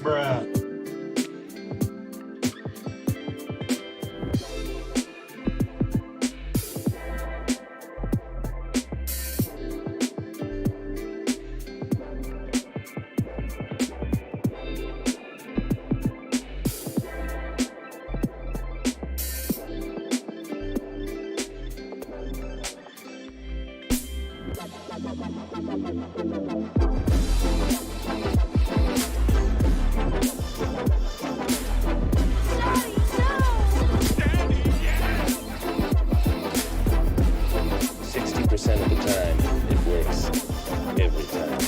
Bruh. Of the time, it works every time.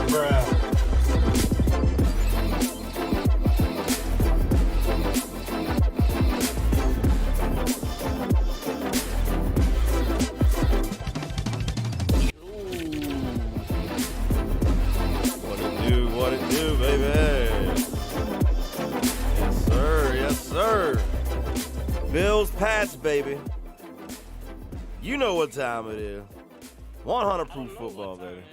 Bruh. What it do, baby? Yes, sir. Yes, sir. Bills Pats, baby. You know what time it is. 100 proof football, baby.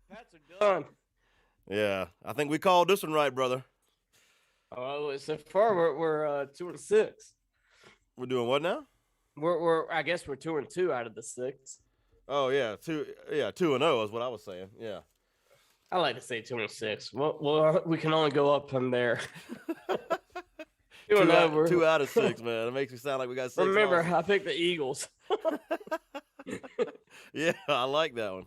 Pats are done. Yeah, I think we called this one right, brother. Oh, so far we're 2-6. We're doing what now? I guess we're 2-2 out of the 6. Oh yeah, 2-0 is what I was saying. Yeah. I like to say 2-6. Well, we can only go up from there. 2-0. 2 out of 6, man. It makes me sound like we got 6. Remember, losses. I picked the Eagles. Yeah, I like that one.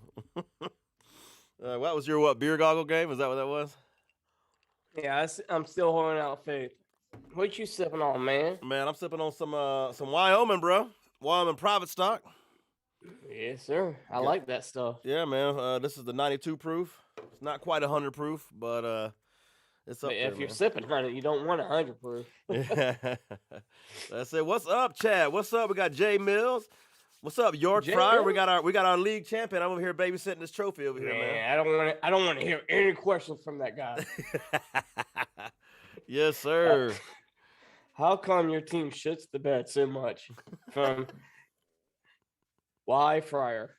What was your beer goggle game? Is that what that was? Yeah, I'm still holding out faith. What you sipping on, man? Man, I'm sipping on some Wyoming, bro. Wyoming private stock. Yes, sir. I like that stuff. Yeah, man. This is the 92 proof. It's not quite 100 proof, but it's up there, If you're man. sipping on it, you don't want 100 proof. That's it. What's up, Chad? What's up? We got Jay Mills. What's up, York Jay Fryer? Mills? We got our league champion. I'm over here babysitting this trophy over here, man. Man, I don't want to hear any questions from that guy. Yes, sir. How come your team shits the bed so much? From Y Fryer.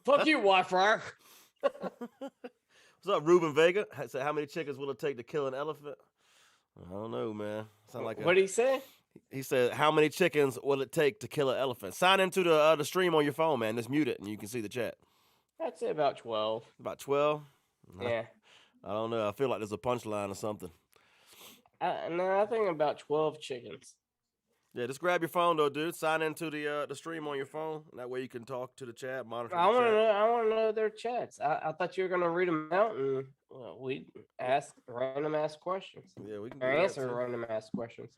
Fuck you, Y Fryer. What's up, Ruben Vega? So how many chickens will it take to kill an elephant? I don't know, man. Sound like What did he say? He said, how many chickens will it take to kill an elephant? Sign into the stream on your phone, man. Just mute it, and you can see the chat. I'd say about 12. About 12? Yeah. I don't know. I feel like there's a punchline or something. I think about 12 chickens. Yeah, just grab your phone, though, dude. Sign into the stream on your phone. And that way you can talk to the chat, monitor I the want to chat. know. I want to know their chats. I thought you were gonna read them out and we ask random ass questions Yeah, we can do or that, answer too. random ass questions.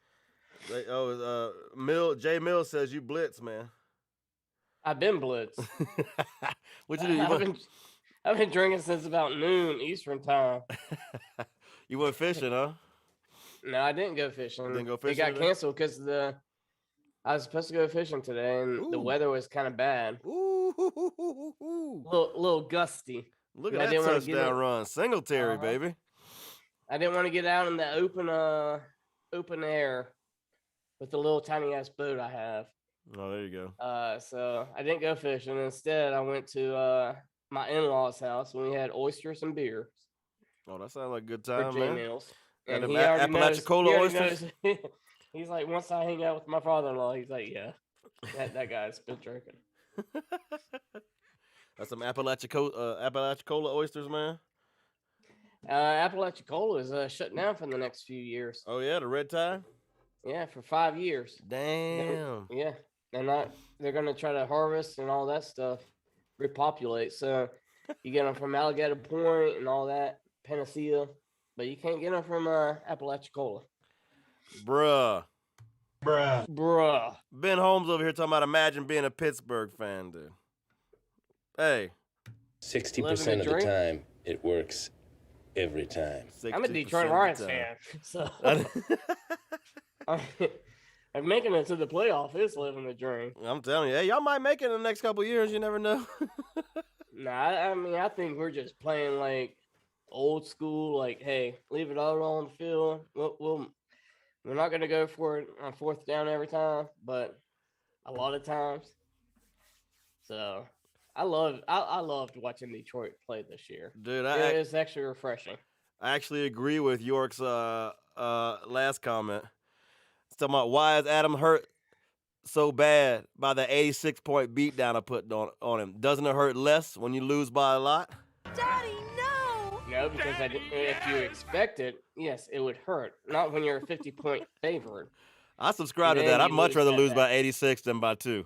Jay Mills says you blitz, man. I've been blitzed. What you do? I've been drinking since about noon Eastern time. You went fishing, huh? No, I didn't go fishing. Didn't go It fishing got today? canceled because I was supposed to go fishing today, and the Ooh. weather was kind of bad. Ooh. Little gusty. Look And I at that didn't wanna get touchdown it. run. Singletary, Uh-huh. baby. I didn't want to get out in the open air with the little tiny ass boat I have. Oh, there you go. So I didn't go fishing. Instead, I went to my in-laws' house and we had oysters and beer Oh, that sounds like a good for time, J man. Mills. And And them he already knows. Apalachicola he already oysters? knows- He's like, once I hang out with my father-in-law, he's like, yeah, that guy's been drinking. That's some Apalachicola oysters, man. Apalachicola is shutting down for the next few years. Oh, yeah, the red tie? Yeah, for 5 years. Damn. Yeah, they're gonna try to harvest and all that stuff, repopulate. So you get them from Alligator Point and all that, Panacea, but you can't get them from Apalachicola. Bruh. Bruh. Ben Holmes over here talking about imagine being a Pittsburgh fan, dude. Hey. 60% Living of the the dream. time, it works every time. I'm a 60% Detroit of the Lions time. fan, so I'm making it to the playoff is living the dream. I'm telling you, hey, y'all might make it in the next couple of years. You never know. Nah, I mean, I think we're just playing like old school. Like, hey, leave it all on the field. We're not gonna go for it on fourth down every time, but a lot of times. So I loved watching Detroit play this year. Dude, It's actually refreshing. I actually agree with York's last comment. It's talking about why is Adam hurt so bad by the 86-point beatdown I put on him. Doesn't it hurt less when you lose by a lot? Daddy, no! No, because if you expect it, yes, it would hurt. Not when you're a 50-point favorite. I subscribe to Then that. I'd you much lose rather that lose by bad. 86 than by 2.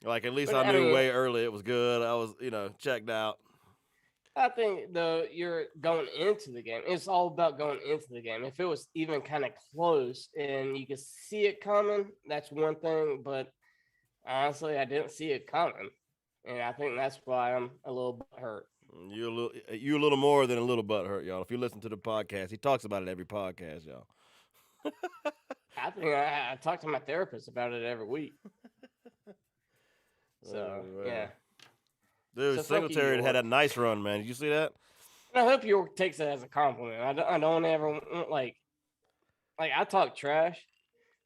Like, at least But, I I knew mean- way early it was good. I was, checked out. I think though you're going into the game. It's all about going into the game. If it was even kind of close and you could see it coming, that's one thing. But honestly, I didn't see it coming, and I think that's why I'm a little hurt. You a little more than a little butthurt, y'all. If you listen to the podcast, he talks about it every podcast, y'all. I think I talk to my therapist about it every week. So Oh, yeah, dude, So fuck you, Singletary had a York. nice run, man. Did you see that? And I hope York takes it as a compliment. I don't ever like I talk trash,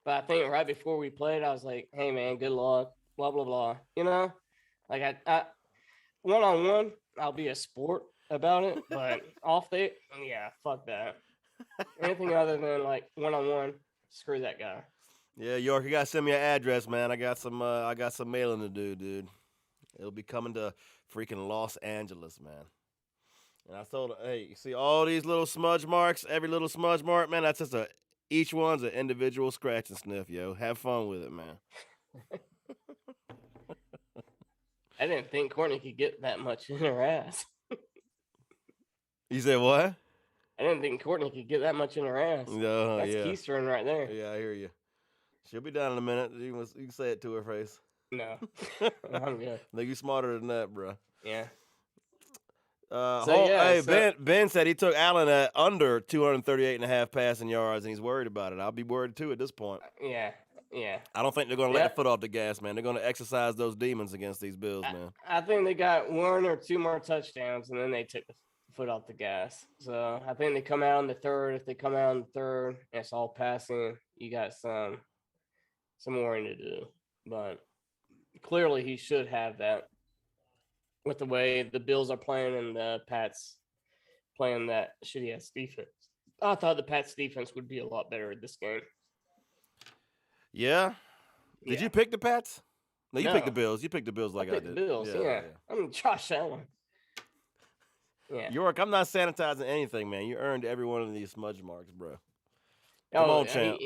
but I think right before we played, I was like, "Hey man, good luck." Blah blah blah. You know, like I one on one, I'll be a sport about it, but off the yeah, fuck that. Anything other than like one on one, screw that guy. Yeah, York, you gotta send me your address, man. I got some mailing to do, dude. It'll be coming to freaking Los Angeles, man. And I told her, hey, you see all these little smudge marks, every little smudge mark, man, that's just each one's an individual scratch and sniff, yo. Have fun with it, man. I didn't think Courtney could get that much in her ass. You said what? I didn't think Courtney could get that much in her ass. That's Yeah. keystering right there. Yeah, I hear you. She'll be down in a minute. You can say it to her face. No, I'm good. Think you smarter than that, bro. Yeah. Ben said he took Allen at under 238.5 passing yards, and he's worried about it. I'll be worried too at this point. Yeah. I don't think they're going to let the foot off the gas, man. They're going to exercise those demons against these Bills, man. I think they got one or two more touchdowns, and then they took the foot off the gas. So I think they come out in the third. If they come out in the third, and it's all passing, you got some more to do. But clearly, he should have that with the way the Bills are playing and the Pats playing that shitty ass defense. I thought the Pats defense would be a lot better in this game. Yeah? Did you pick the Pats? No, you No. picked the Bills. You picked the Bills like I picked did. the Bills, yeah. I'm Josh Allen. Yeah. York, I'm not sanitizing anything, man. You earned every one of these smudge marks, bro. Come on, champ.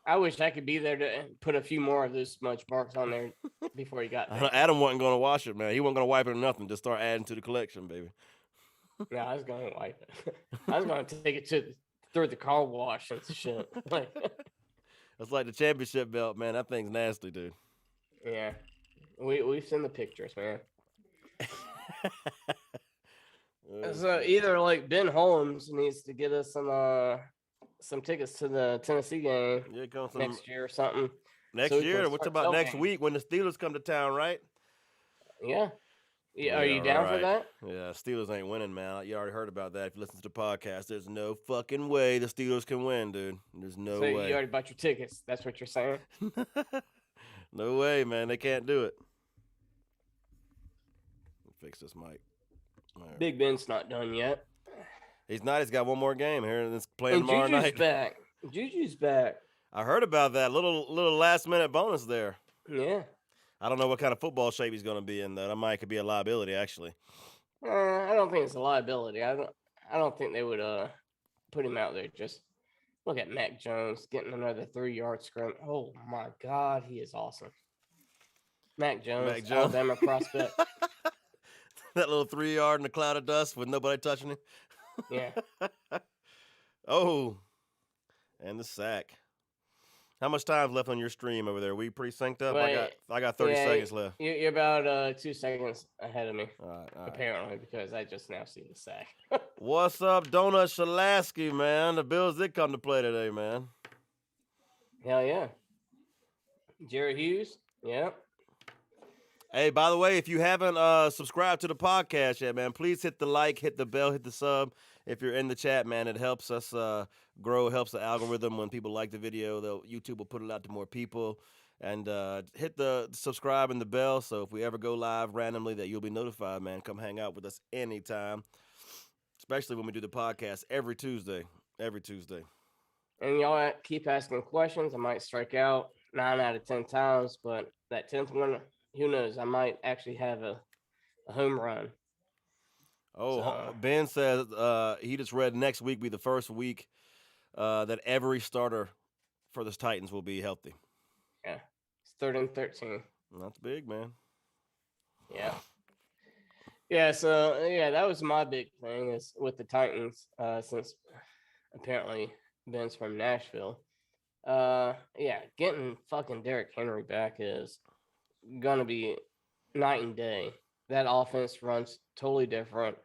I wish I could be there to put a few more of those smudge marks on there before he got there. Adam wasn't going to wash it, man. He wasn't going to wipe it or nothing. Just start adding to the collection, baby. No, I was going to wipe it. I was going to take it through the car wash and shit. It's like the championship belt, man. That thing's nasty, dude. Yeah. We've seen the pictures, man. So either like Ben Holmes needs to get us some tickets to the Tennessee game next year or something. Next year? What's about next week when the Steelers come to town, right? Yeah. Are you down for that? Yeah, Steelers ain't winning, man. You already heard about that. If you listen to the podcast, there's no fucking way the Steelers can win, dude. There's no way. So you already bought your tickets. That's what you're saying? No way, man. They can't do it. Fix this mic. Right. Big Ben's not done yet. He's not. He's got one more game here, and it's playing tomorrow night. Juju's back. I heard about that little last minute bonus there. Yeah. I don't know what kind of football shape he's going to be in, though. That might could be a liability, actually. I don't think it's a liability. I don't think they would put him out there. Just look at Mac Jones getting another 3-yard scrim. Oh my God, he is awesome. Mac Jones. Alabama prospect. That little 3-yard in a cloud of dust with nobody touching him. Yeah. Oh, and the sack. How much time's left on your stream over there? We pretty synced up? I got 30 seconds left. You're about 2 seconds ahead of me, all right. Apparently, because I just now see the sack. What's up, Donut Shalasky, man? The Bills did come to play today, man. Hell yeah. Jerry Hughes, yeah. Hey, by the way, if you haven't subscribed to the podcast yet, man, please hit the like, hit the bell, hit the sub. If you're in the chat, man, it helps us grow, helps the algorithm. When people like the video, YouTube will put it out to more people. And hit the subscribe and the bell, so if we ever go live randomly, that you'll be notified, man. Come hang out with us anytime, especially when we do the podcast every Tuesday. And y'all keep asking questions. I might strike out 9 out of 10 times, but that 10th one, who knows? I might actually have a home run. Oh, Ben says he just read next week be the first week that every starter for the Titans will be healthy. Yeah, it's 3rd and 13. That's big, man. Yeah. Yeah, so yeah, that was my big thing is with the Titans, since apparently Ben's from Nashville. Yeah, getting fucking Derrick Henry back is gonna be night and day. That offense runs totally different.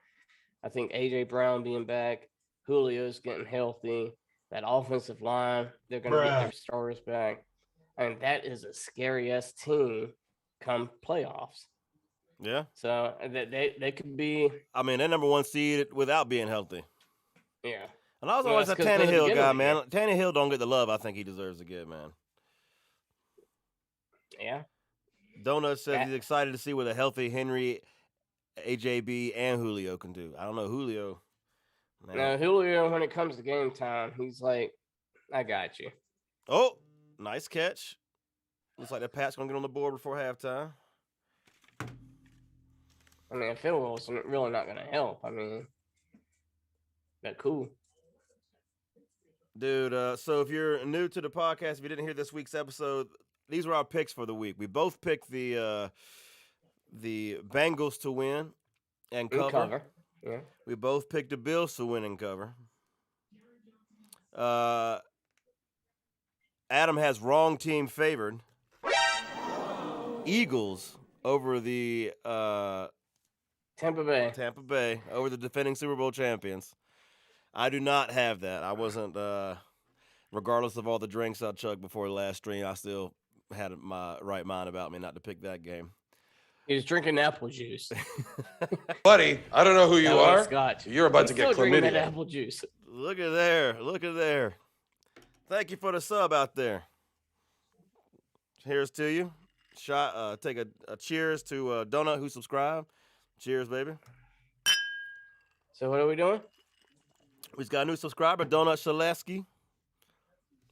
I think AJ Brown being back, Julio's getting healthy. That offensive line, they're gonna get Bruh. their starters back. And that is a scary ass team come playoffs. Yeah. So they could be, I mean, they're number one seed without being healthy. yeah. And I was Well, always a that's 'cause they're the Tannehill beginning guy, of the man. year. Tannehill don't get the love I think he deserves to get, man. Yeah. Donut says That- he's excited to see what a healthy Henry, AJB, and Julio can do. I don't know Julio. Man. Now Julio, when it comes to game time, he's like, I got you. Oh, nice catch. Looks like the Pats gonna get on the board before halftime. I mean, field goals are really not gonna help. I mean, but cool. Dude, so if you're new to the podcast, if you didn't hear this week's episode, these were our picks for the week. We both picked the Bengals to win and In cover. cover. Yeah. We both picked the Bills to win and cover. Adam has wrong team favored. Eagles over the Tampa Bay. Tampa Bay over the defending Super Bowl champions. I do not have that. I wasn't, regardless of all the drinks I chugged before the last stream, I still had my right mind about me not to pick that game. He was drinking apple juice. Buddy, I don't know who you That was are. Scotch. You're about He's to get still drinking that chlamydia. apple juice. Look at there. Look at there. Thank you for the sub out there. Here's to you. Take a cheers to Donut who subscribed. Cheers, baby. So what are we doing? We just got a new subscriber, Donut Shaleski.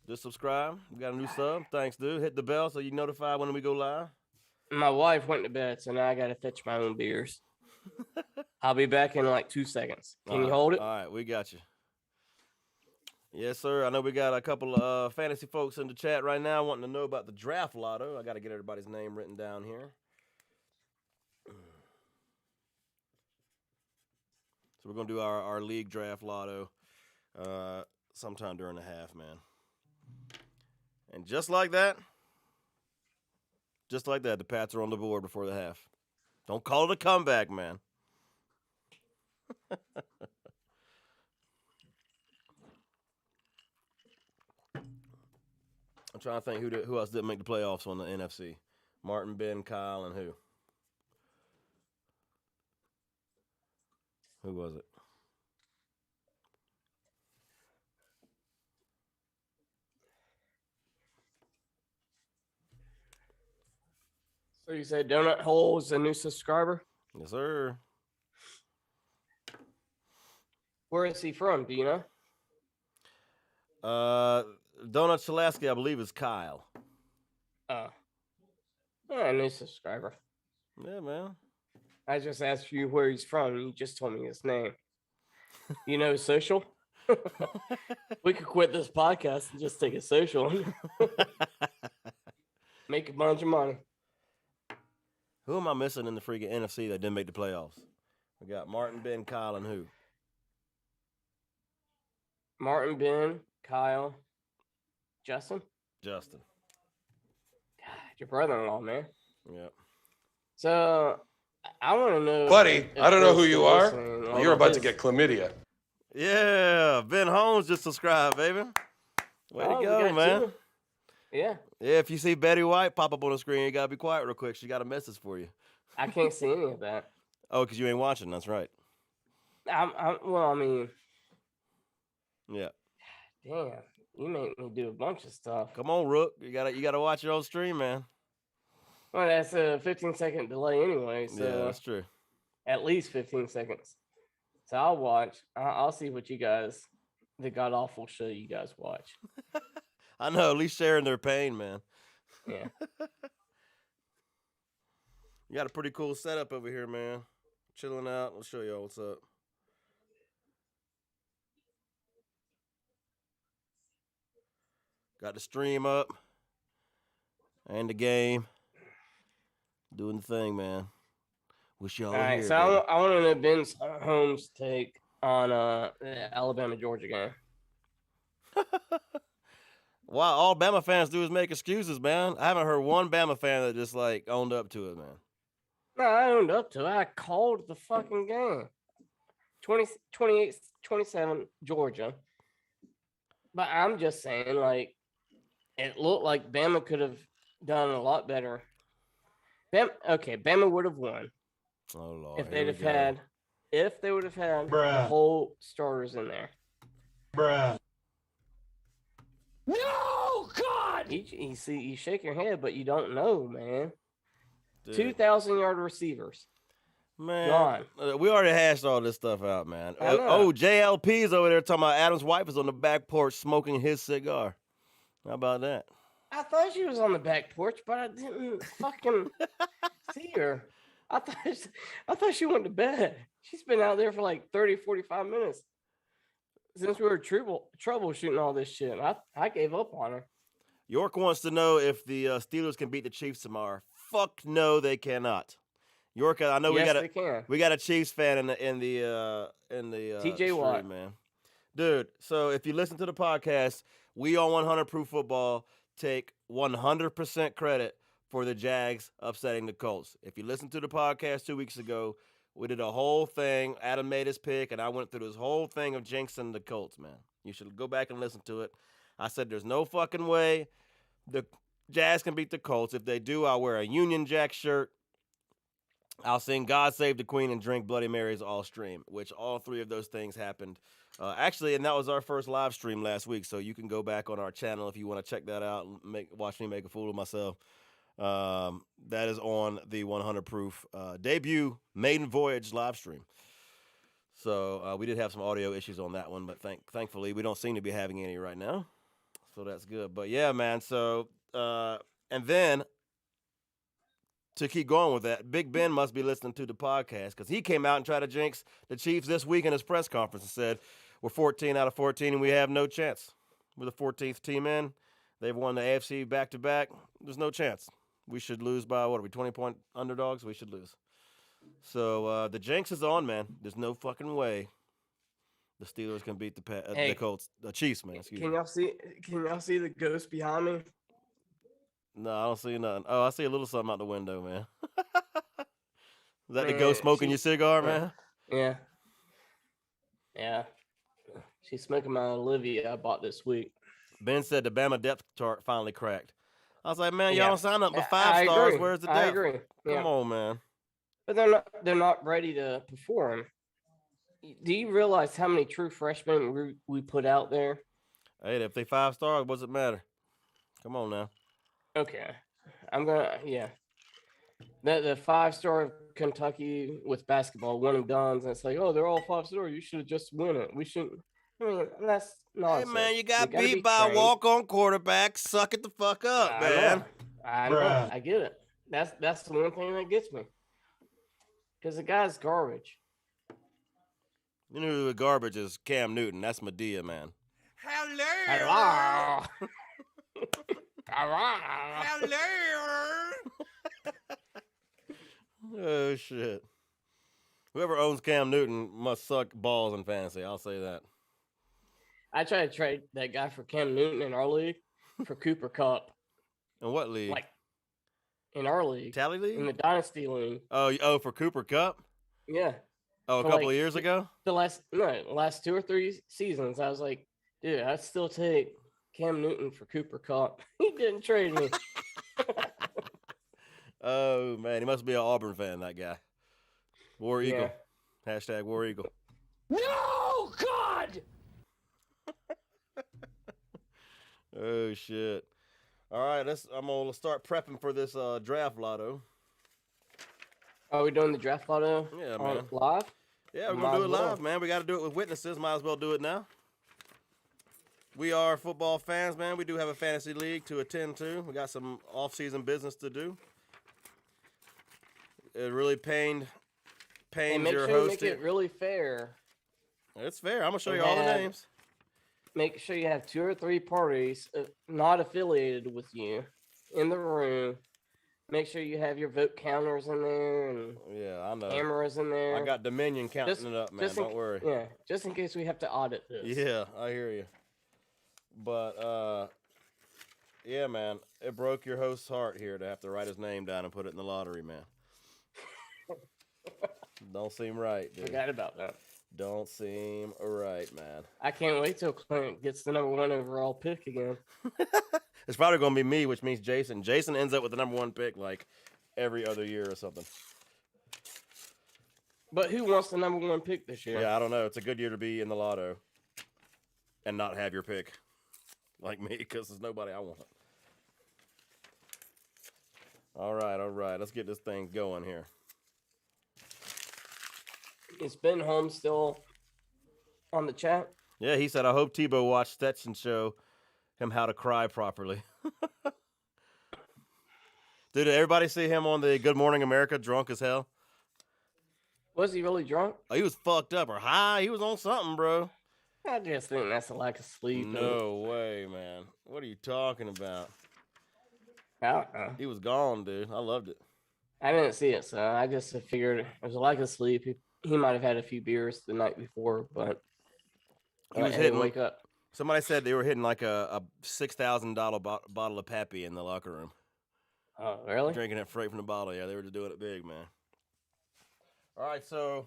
Just subscribe. We got a new sub. Thanks, dude. Hit the bell so you're notified when we go live. My wife went to bed, so now I gotta fetch my own beers. I'll be back in like 2 seconds. Can you hold it? All right, we got you. Yes, sir. I know we got a couple of fantasy folks in the chat right now wanting to know about the draft lotto. I got to get everybody's name written down here. So we're going to do our league draft lotto sometime during the half, man. And just like that, the Pats are on the board before the half. Don't call it a comeback, man. I'm trying to think who else didn't make the playoffs on the NFC. Martin, Ben, Kyle, and who? Who was it? So you said Donut Hole is a new subscriber? Yes, sir. Where is he from? Do you know? Donut Shaleski, I believe, is Kyle. Oh. Yeah, a new subscriber. Yeah, man. I just asked you where he's from. You just told me his name. You know social? We could quit this podcast and just take a social. Make a bunch of money. Who am I missing in the freaking NFC that didn't make the playoffs? We got Martin, Ben, Kyle, and who? Martin, Ben, Kyle, Justin. Justin. God, your brother-in-law, man. Yep. So I want to know, Buddy, I don't know who Bill's you still are. listening. All You're of about to this- get chlamydia. Yeah, Ben Holmes just subscribed, baby. Way Oh, to we go, got man. two. Yeah, Yeah, if you see Betty White pop up on the screen, you gotta be quiet real quick. She got a message for you. I can't see any of that. Oh, because you ain't watching. That's right. Well, I mean, Yeah. damn, you make me do a bunch of stuff. Come on, Rook. You gotta watch your own stream, man. Well, that's a 15-second delay anyway, so Yeah, that's true. at least 15 seconds. So I'll watch. I'll see what you guys, the god awful show you guys watch. I know. At least sharing their pain, man. Yeah. You got a pretty cool setup over here, man. Chilling out. I'll show y'all what's up. Got the stream up and the game. Doing the thing, man. Wish y'all All were right, here. so I want to know Ben's Holmes' take on the Alabama Georgia game. Why all Bama fans do is make excuses, man. I haven't heard one Bama fan that just like owned up to it, man. No, I owned up to it. I called the fucking game. 28-27 Georgia. But I'm just saying, like, it looked like Bama could have done a lot better. Bama would have won Oh Lord. if they'd have had, if they would have had the Bruh. whole starters in there. Bruh. No, God! You shake your head, but you don't know, man. Dude. 2,000-yard receivers. Man, Gone. we already hashed all this stuff out, man. I know. JLP's over there talking about Adam's wife is on the back porch smoking his cigar. How about that? I thought she was on the back porch, but I didn't fucking see her. I thought she went to bed. She's been out there for like 30, 45 minutes since we were troubleshooting all this shit. I gave up on her. York wants to know if the Steelers can beat the Chiefs tomorrow. Fuck no, they cannot. York, I know Yes, they can. we got a Chiefs fan in the TJ stream, Watt, man. Dude, so if you listen to the podcast, we on 100 Proof Football take 100% credit for the Jags upsetting the Colts. If you listened to the podcast 2 weeks ago, we did a whole thing. Adam made his pick, and I went through this whole thing of jinxing the Colts, man. You should go back and listen to it. I said there's no fucking way the Jags can beat the Colts. If they do, I'll wear a Union Jack shirt. I'll sing God Save the Queen and drink Bloody Marys all stream, which all three of those things happened. Actually, and that was our first live stream last week, so you can go back on our channel if you want to check that out and watch me make a fool of myself. That is on the 100 Proof debut maiden voyage live stream. So we did have some audio issues on that one, but thankfully we don't seem to be having any right now. So that's good. But yeah, man. So and then to keep going with that, Big Ben must be listening to the podcast because he came out and tried to jinx the Chiefs this week in his press conference and said, we're 14 out of 14 and we have no chance. We're the 14th team in. They've won the AFC back-to-back. There's no chance. We should lose by, what are we, 20-point underdogs? We should lose. So the jinx is on, man. There's no fucking way the Steelers can beat the Colts, the Chiefs, man. Excuse me. Can y'all see the ghost behind me? No, I don't see nothing. Oh, I see a little something out the window, man. Is that the Man, ghost smoking your cigar, man? Yeah. Yeah. She's smoking my Olivia I bought this week. Ben said the Bama depth chart finally cracked. I was like, man, y'all Yeah. don't sign up for I 5 stars. agree. Where's the I depth? agree. Yeah. Come on, man. But they're not ready to perform. Do you realize how many true freshmen we put out there? Hey, if they 5 stars, what's it matter? Come on now. Okay. The 5-star Kentucky with basketball, one and dones, and it's like, oh, they're all 5-star. You should have just win it. We shouldn't. I mean, that's nonsense. Hey, man, you got gotta beat be by a trained. walk-on quarterback. Suck it the fuck up, man. I know. Bruh. I get it. That's the one thing that gets me. Because the guy's garbage. You know who the garbage is? Cam Newton. That's Medea, man. Hello. Oh, shit. Whoever owns Cam Newton must suck balls in fantasy. I'll say that. I tried to trade that guy for Cam Newton in our league for Cooper Cup. In what league? Like, in our league. Tally League? In the Dynasty League. Oh, for Cooper Cup? Yeah. Oh, a For couple like- of years ago? The last 2 or 3 seasons, I was like, dude, I'd still take Cam Newton for Cooper Cup. He didn't trade me. Oh, man. He must be an Auburn fan, that guy. War Eagle. Yeah. Hashtag War Eagle. No, God! Oh, shit. All right, I'm going to start prepping for this draft lotto. Are we doing the draft lotto Yeah, on man. live? Yeah, we're Might going to do as it well. live, man. We got to do it with witnesses. Might as well do it now. We are football fans, man. We do have a fantasy league to attend to. We got some off-season business to do. It really pains And make your sure you host. make it really fair. It's fair. I'm going to show you And all the have- names. Make sure you have 2 or 3 parties not affiliated with you in the room Make sure you have your vote counters in there and Yeah, I know. cameras in there. I got Dominion counting Just- it up, man. just in Don't worry. Yeah, just in case we have to audit this. Yeah, I hear you. But yeah, man, it broke your host's heart here to have to write his name down and put it in the lottery, man. Don't seem right, dude. Forgot about that. Don't seem right, man. I can't wait till Clint gets the #1 overall pick again. It's probably gonna be me, which means Jason. Jason ends up with the #1 pick like every other year or something. But who wants the #1 pick this year? Yeah, I don't know. It's a good year to be in the lotto and not have your pick, like me, because there's nobody I want. All right. Let's get this thing going here. Is Ben Holmes still on the chat? Yeah, he said, I hope Tebow watched Stetson show him how to cry properly. Dude, did everybody see him on the Good Morning America drunk as hell? Was he really drunk? Oh, he was fucked up or high. He was on something, bro. I just think that's a lack of sleep. No way, man. What are you talking about? I don't know. He was gone, dude. I loved it. I didn't see it, so I just figured it was a lack of sleep. He might have had a few beers the night before, but He was I didn't hitting. wake up. Somebody said they were hitting like a $6,000 bottle of Pappy in the locker room. Oh, really? Drinking it straight from the bottle. Yeah, they were just doing it big, man. All right, so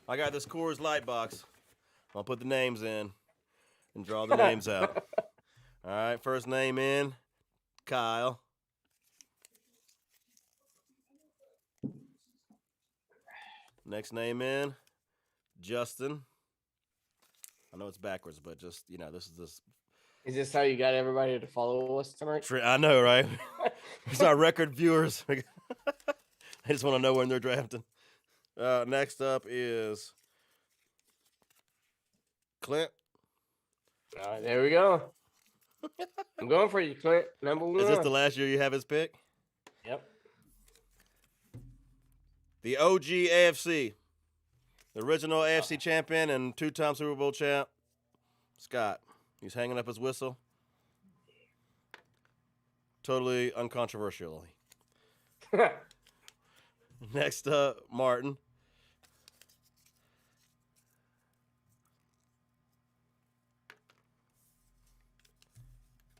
I got this Coors Light box. I'll put the names in and draw the names out. All right, first name in, Kyle. Next name in, Justin. I know it's backwards, but just, this is this. Is this how you got everybody to follow us tonight? I know, right? It's our record viewers. They just want to know when they're drafting. Next up is Clint. All right, there we go. I'm going for you, Clint. #1. Is this the last year you have his pick? Yep. The OG AFC. The original AFC champion and 2-time Super Bowl champ, Scott. He's hanging up his whistle. Totally uncontroversially. Next up, Martin.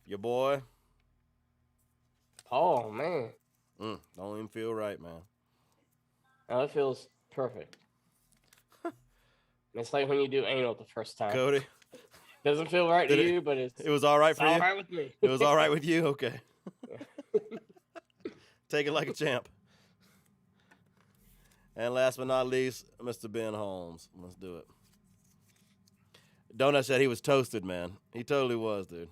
Your boy. Oh, man. Don't even feel right, man. Oh, it feels perfect. It's like when you do anal the first time. Cody. Doesn't feel right to Did it- you, but it's It was all right for all you? right with me. It was all right with you? Okay. Take it like a champ. And last but not least, Mr. Ben Holmes. Let's do it. Donut said he was toasted, man. He totally was, dude.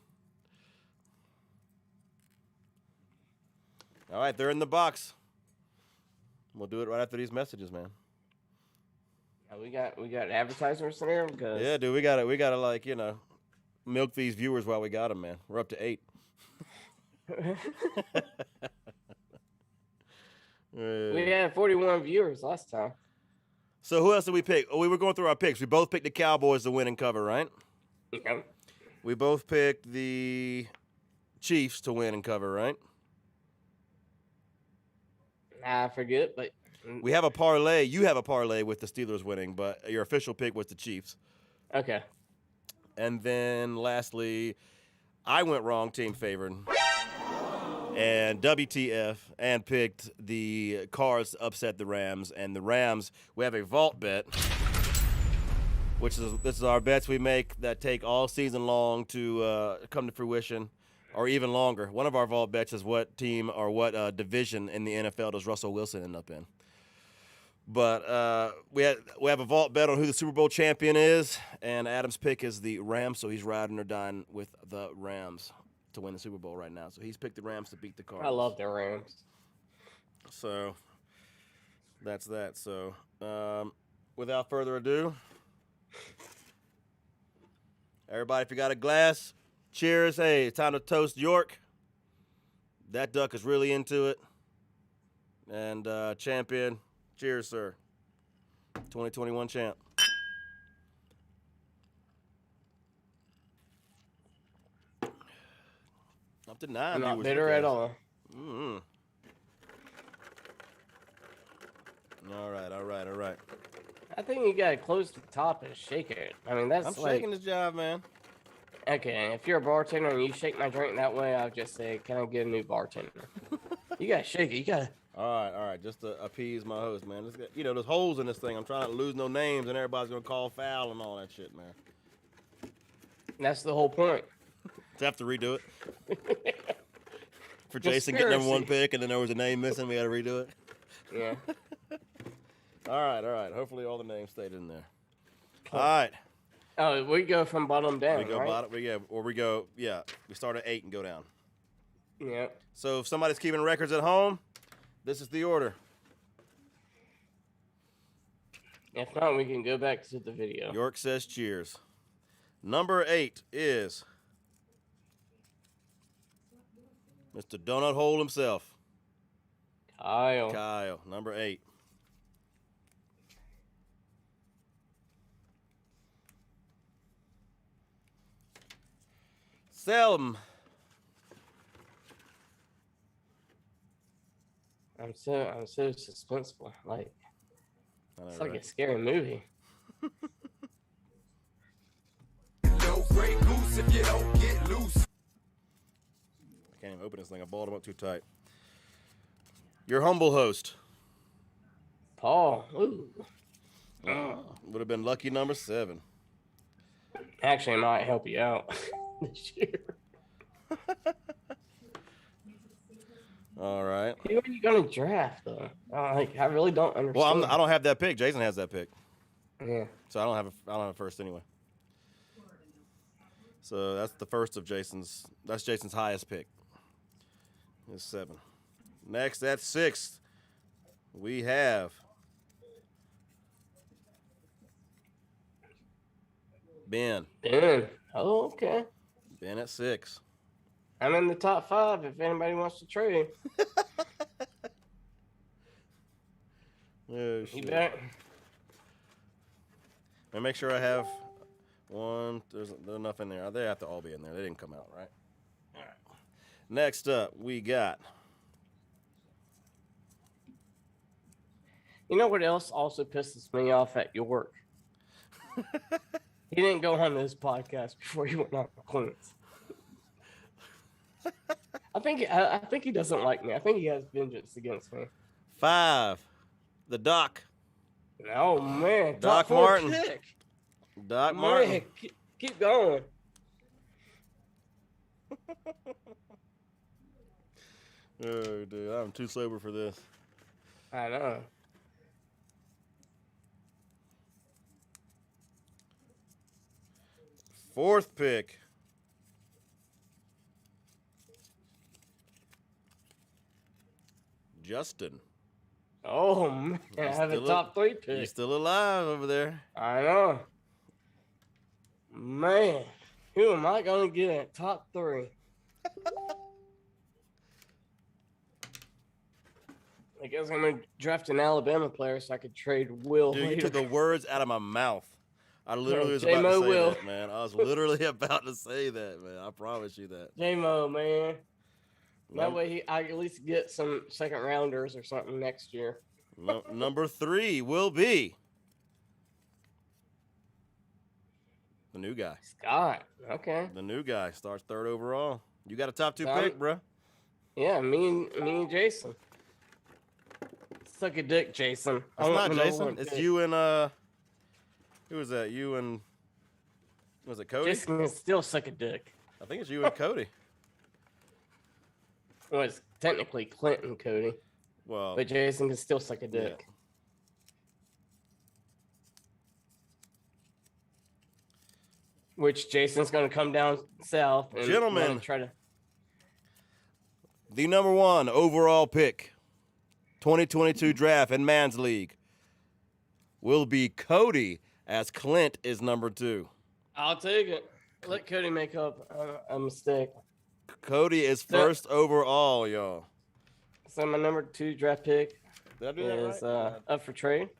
All right, they're in the box. We'll do it right after these messages, man. Yeah, we got advertisers in here because Yeah, dude, we gotta like, milk these viewers while we got them, man. We're up to 8. we had 41 viewers last time. So who else did we pick? Oh, we were going through our picks. We both picked the Cowboys to win and cover, right? Yeah. We both picked the Chiefs to win and cover, right? I forget, but We have a parlay. You have a parlay with the Steelers winning, but your official pick was the Chiefs. okay. And then lastly, I went wrong, team favored. And WTF, and picked the Cards to upset the Rams. And the Rams, we have a vault bet, this is our bets we make that take all season long to come to fruition, or even longer. One of our vault bets is what team or what division in the NFL does Russell Wilson end up in. But we have a vault bet on who the Super Bowl champion is, and Adam's pick is the Rams, so he's riding or dying with the Rams to win the Super Bowl right now. So he's picked the Rams to beat the Cardinals. I love the Rams. So that's that. So without further ado, everybody, if you got a glass, cheers. Hey, it's time to toast York. That duck is really into it. And champion, cheers, sir. 2021 champ. Up to 9. I'm not viewers bitter for at this. all. Mm-hmm. All right. I think you gotta close the top and shake it. I mean, that's I'm like shaking this job, man. okay. If you're a bartender and you shake my drink that way, I'll just say, "Can I get a new bartender?" You gotta shake it. You gotta. All right. Just to appease my host, man. Let's get, there's holes in this thing. I'm trying not to lose no names, and everybody's gonna call foul and all that shit, man. That's the whole point. To have to redo it. For Jason getting number 1 pick, and then there was a name missing. We got to redo it. Yeah. All right. Hopefully, all the names stayed in there. All right. Oh, we go from bottom down. We go right? bottom. We start at 8 and go down. Yeah. So if somebody's keeping records at home, this is the order. If not, we can go back to the video. York says cheers. Number 8 is Mr. Donut Hole himself. Kyle. Number 8. Selm. I'm so suspenseful. Like I know, it's like right? a scary movie. No Grey Goose if you don't get loose. I can't even open this thing. I balled them up too tight. Your humble host. Paul. Ooh. Would have been lucky number 7. Actually, I might help you out this year. All right. Who are you gonna draft though? I really don't understand. Well, I don't have that pick. Jason has that pick, Yeah. so I don't have a first anyway. So that's the first of Jason's. That's Jason's highest pick. Is 7. Next at 6, we have Ben. Ben. Oh, okay. Ben at 6. I'm in the top 5 if anybody wants to trade. Oh, You shit. bet. And make sure I have one. There's enough in there. They have to all be in there. They didn't come out, right? All right. Next up, we got. You know what else also pisses me off at York? He didn't go on this podcast before he went on the Clements. I think he doesn't like me. I think he has vengeance against me. 5, the Doc. Oh man, Doc top 4 Martin. pick. Doc Man, Martin. keep going. Oh, dude, I'm too sober for this. I know. Fourth pick. Justin. Oh man, I have a still top 3 He's pick. still alive over there. I know. Man, who am I gonna get at top 3? I guess I'm gonna draft an Alabama player so I could trade Will. Dude, you later. took the words out of my mouth. I literally was J-Mo about to say Will. that, man. I was literally about to say that, man. I promise you that. J-Mo, man. That Num- way I at least get some second rounders or something next year. Number 3 will be the new guy. Scott. Okay. The new guy starts 3rd overall. You got a top 2 Um, pick, bro. Yeah, me and Jason. Suck a dick, Jason. It's I want not the number Jason. 1 It's pick. you and who was that? You and was it Cody? Jason can still suck a dick. I think it's you and Cody. Well, it's technically Clinton Cody, Well, but Jason can still suck a dick. Which Jason's gonna come down south and Gentlemen. wanna try to. the number 1 overall pick, 2022 draft in Man's League, will be Cody, as Clint is number 2. I'll take it. Let Cody make up a mistake. Cody is first overall, y'all. So my number 2 draft pick Did I do is that right? up for trade.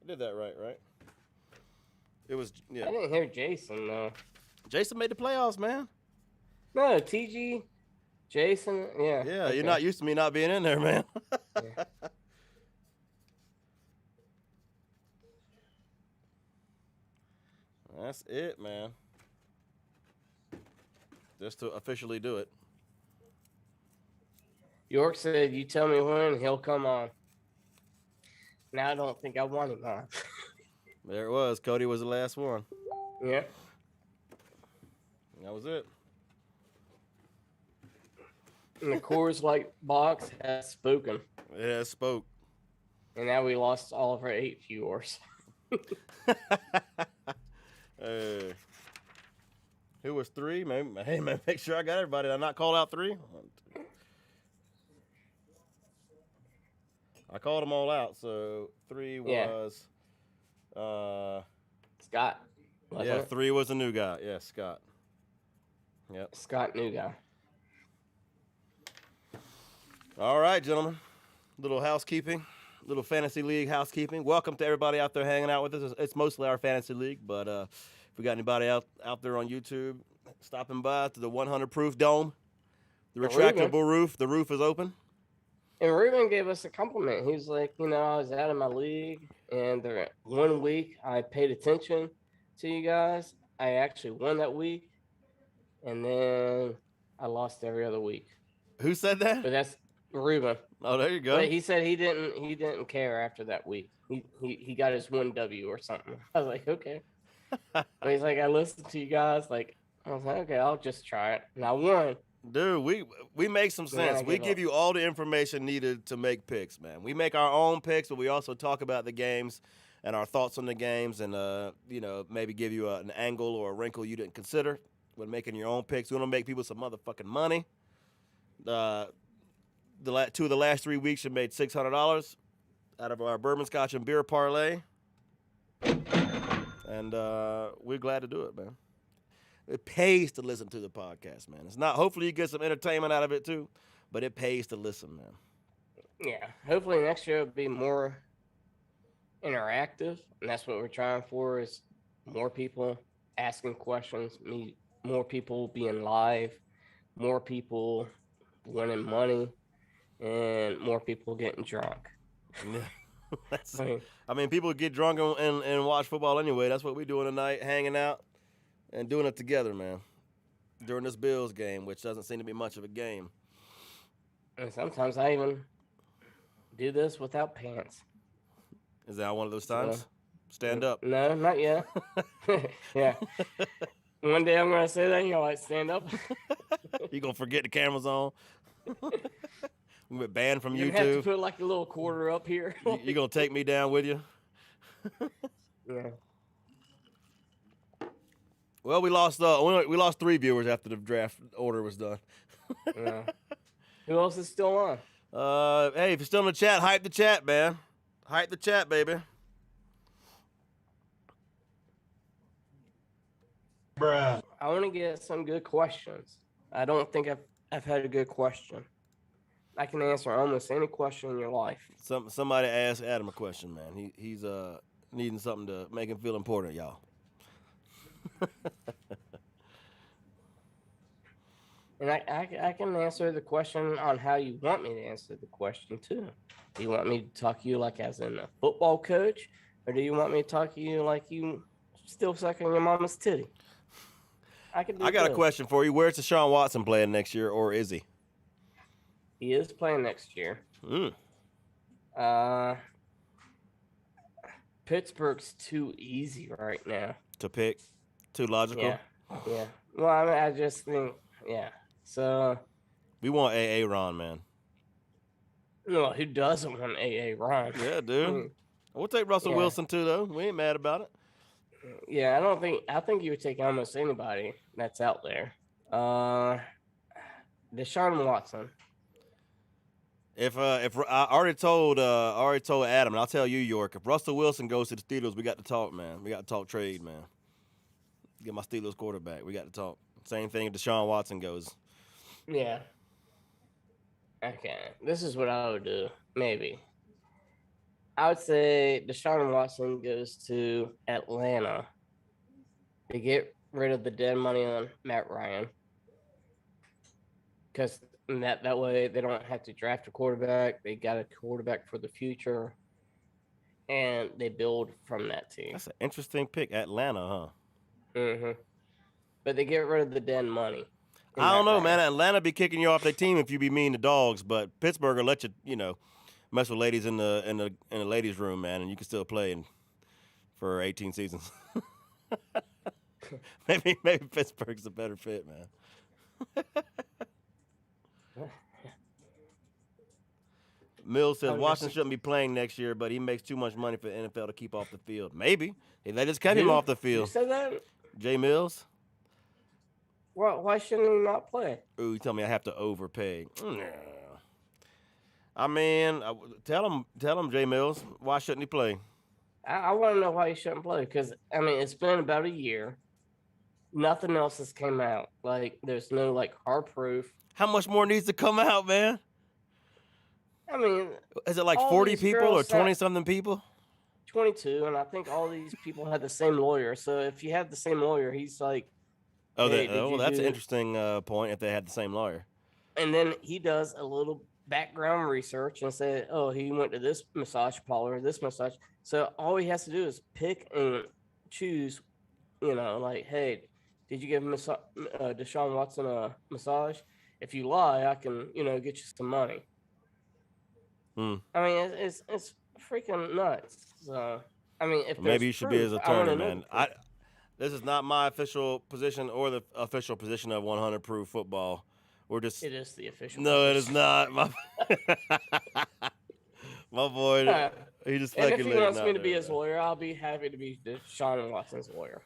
I did that right? It was, I yeah. didn't hear Jason though. Jason made the playoffs, man. No, TG, Jason, yeah. Yeah, okay. you're not used to me not being in there, man. That's it, man. Just to officially do it. York said, "You tell me when he'll come on." Now I don't think I want him on. There it was. Cody was the last one. Yeah. That was it. And the Coors Light box has spoken. Yeah, it spoke. And now we lost all of our 8 viewers. Hey. Who was 3? Hey, man, make sure I got everybody. Did I not call out 3? I called them all out. So 3 was... Scott. wasn't Yeah, it? 3 was a new guy. Yeah, Scott. Yep. Scott, new guy. All right, gentlemen. Little housekeeping, little fantasy league housekeeping. Welcome to everybody out there hanging out with us. It's mostly our fantasy league, but if we got anybody out there on YouTube stopping by to the 100 proof dome, the retractable roof, the roof is open. And Ruben gave us a compliment. He was like, I was out of my league, and the 1 week I paid attention to you guys. I actually won that week, and then I lost every other week. Who said that? But that's Ruben. Oh, there you go. But he said he didn't care after that week. He got his 1 W or something. I was like, okay. But he's like, I listened to you guys. Like, I was like, okay, I'll just try it. And I won. Dude, we make some sense. We give you all the information needed to make picks, man. We make our own picks, but we also talk about the games and our thoughts on the games, and maybe give you an angle or a wrinkle you didn't consider when making your own picks. We want to make people some motherfucking money. The 2 of the last 3 weeks have made $600 out of our bourbon, scotch, and beer parlay, and we're glad to do it, man. It pays to listen to the podcast, man. It's not. Hopefully, you get some entertainment out of it too, but it pays to listen, man. Yeah. Hopefully, next year will be more interactive, and that's what we're trying for: is more people asking questions, more people being live, more people winning money, and more people getting drunk. Yeah. I mean, people get drunk and watch football anyway. That's what we're doing tonight, hanging out and doing it together, man, during this Bills game, which doesn't seem to be much of a game. And sometimes I even do this without pants. Is that one of those times? Stand up. No, not yet. Yeah. One day I'm going to say that, and you're like, stand up. You're going to forget the camera's on. We get banned from You YouTube. have to put like a little quarter up here. You're going to take me down with you? Yeah. Well, we lost 3 viewers after the draft order was done. Yeah. Who else is still on? Hey, if you're still in the chat, hype the chat, man. Hype the chat, baby. Bruh. I want to get some good questions. I don't think I've had a good question. I can answer almost any question in your life. Somebody asked Adam a question, man. He's needing something to make him feel important, y'all. And I can answer the question on how you want me to answer the question too. Do you want me to talk to you like as in a football coach, or do you want me to talk to you like you still sucking your mama's titty? I got a question for you. Where's Deshaun Watson playing next year, or is he? He is playing next year. Pittsburgh's too easy right now To pick? Too logical? Yeah. Well, I mean, I just think, yeah. So. We want AA Ron, man. Well, who doesn't want AA Ron? Yeah, dude. We'll take Russell Wilson too, though. We ain't mad about it. Yeah, I think you would take almost anybody that's out there. Deshaun Watson. If I already told Adam, and I'll tell you, York, if Russell Wilson goes to the Steelers, we got to talk, man. We got to talk trade, man. Get my Steelers quarterback. We got to talk. Same thing if Deshaun Watson goes. Yeah. Okay. This is what I would do. Maybe. I would say Deshaun Watson goes to Atlanta to get rid of the dead money on Matt Ryan. Because that way they don't have to draft a quarterback. They got a quarterback for the future. And they build from that team. That's an interesting pick. Atlanta, huh? Mm-hmm. But they get rid of the dead money. in I don't that know, rank. man. Atlanta be kicking you off their team if you be mean to dogs, but Pittsburgh will let you, mess with ladies in the ladies' room, man, and you can still play for 18 seasons. maybe Pittsburgh's a better fit, man. Mills says Oh, Washington yes. shouldn't be playing next year, but he makes too much money for the NFL to keep off the field. Maybe they just kept him Who? off the Who field. said that? Jay Mills. Why shouldn't he not play? Ooh, you tell me I have to overpay. I mean, tell him, Jay Mills. Why shouldn't he play? I want to know why he shouldn't play because I mean it's been about a year. Nothing else has come out. Like there's no like hard proof. How much more needs to come out, man? I mean, Is it like all 40 these people or girls 20-something people? 22, and I think all these people had the same lawyer. So if you have the same lawyer, he's like, hey, did you That's an do- interesting point if they had the same lawyer. And then he does a little background research and said, oh, he went to this massage parlor, this massage. So all he has to do is pick and choose, like, hey, did you give Deshaun Watson a massage? If you lie, I can, get you some money. Hmm. I mean, it's freaking nuts. So, I mean, if Maybe there's you should be his proof, I wanna attorney, know man. the proof. This is not my official position or the official position of 100 Proof Football. We're just It is the official. no, it is position. not. My boy, he just And if speculated. he wants me out to be there, his man. lawyer, I'll be happy to be Deshaun Watson's lawyer.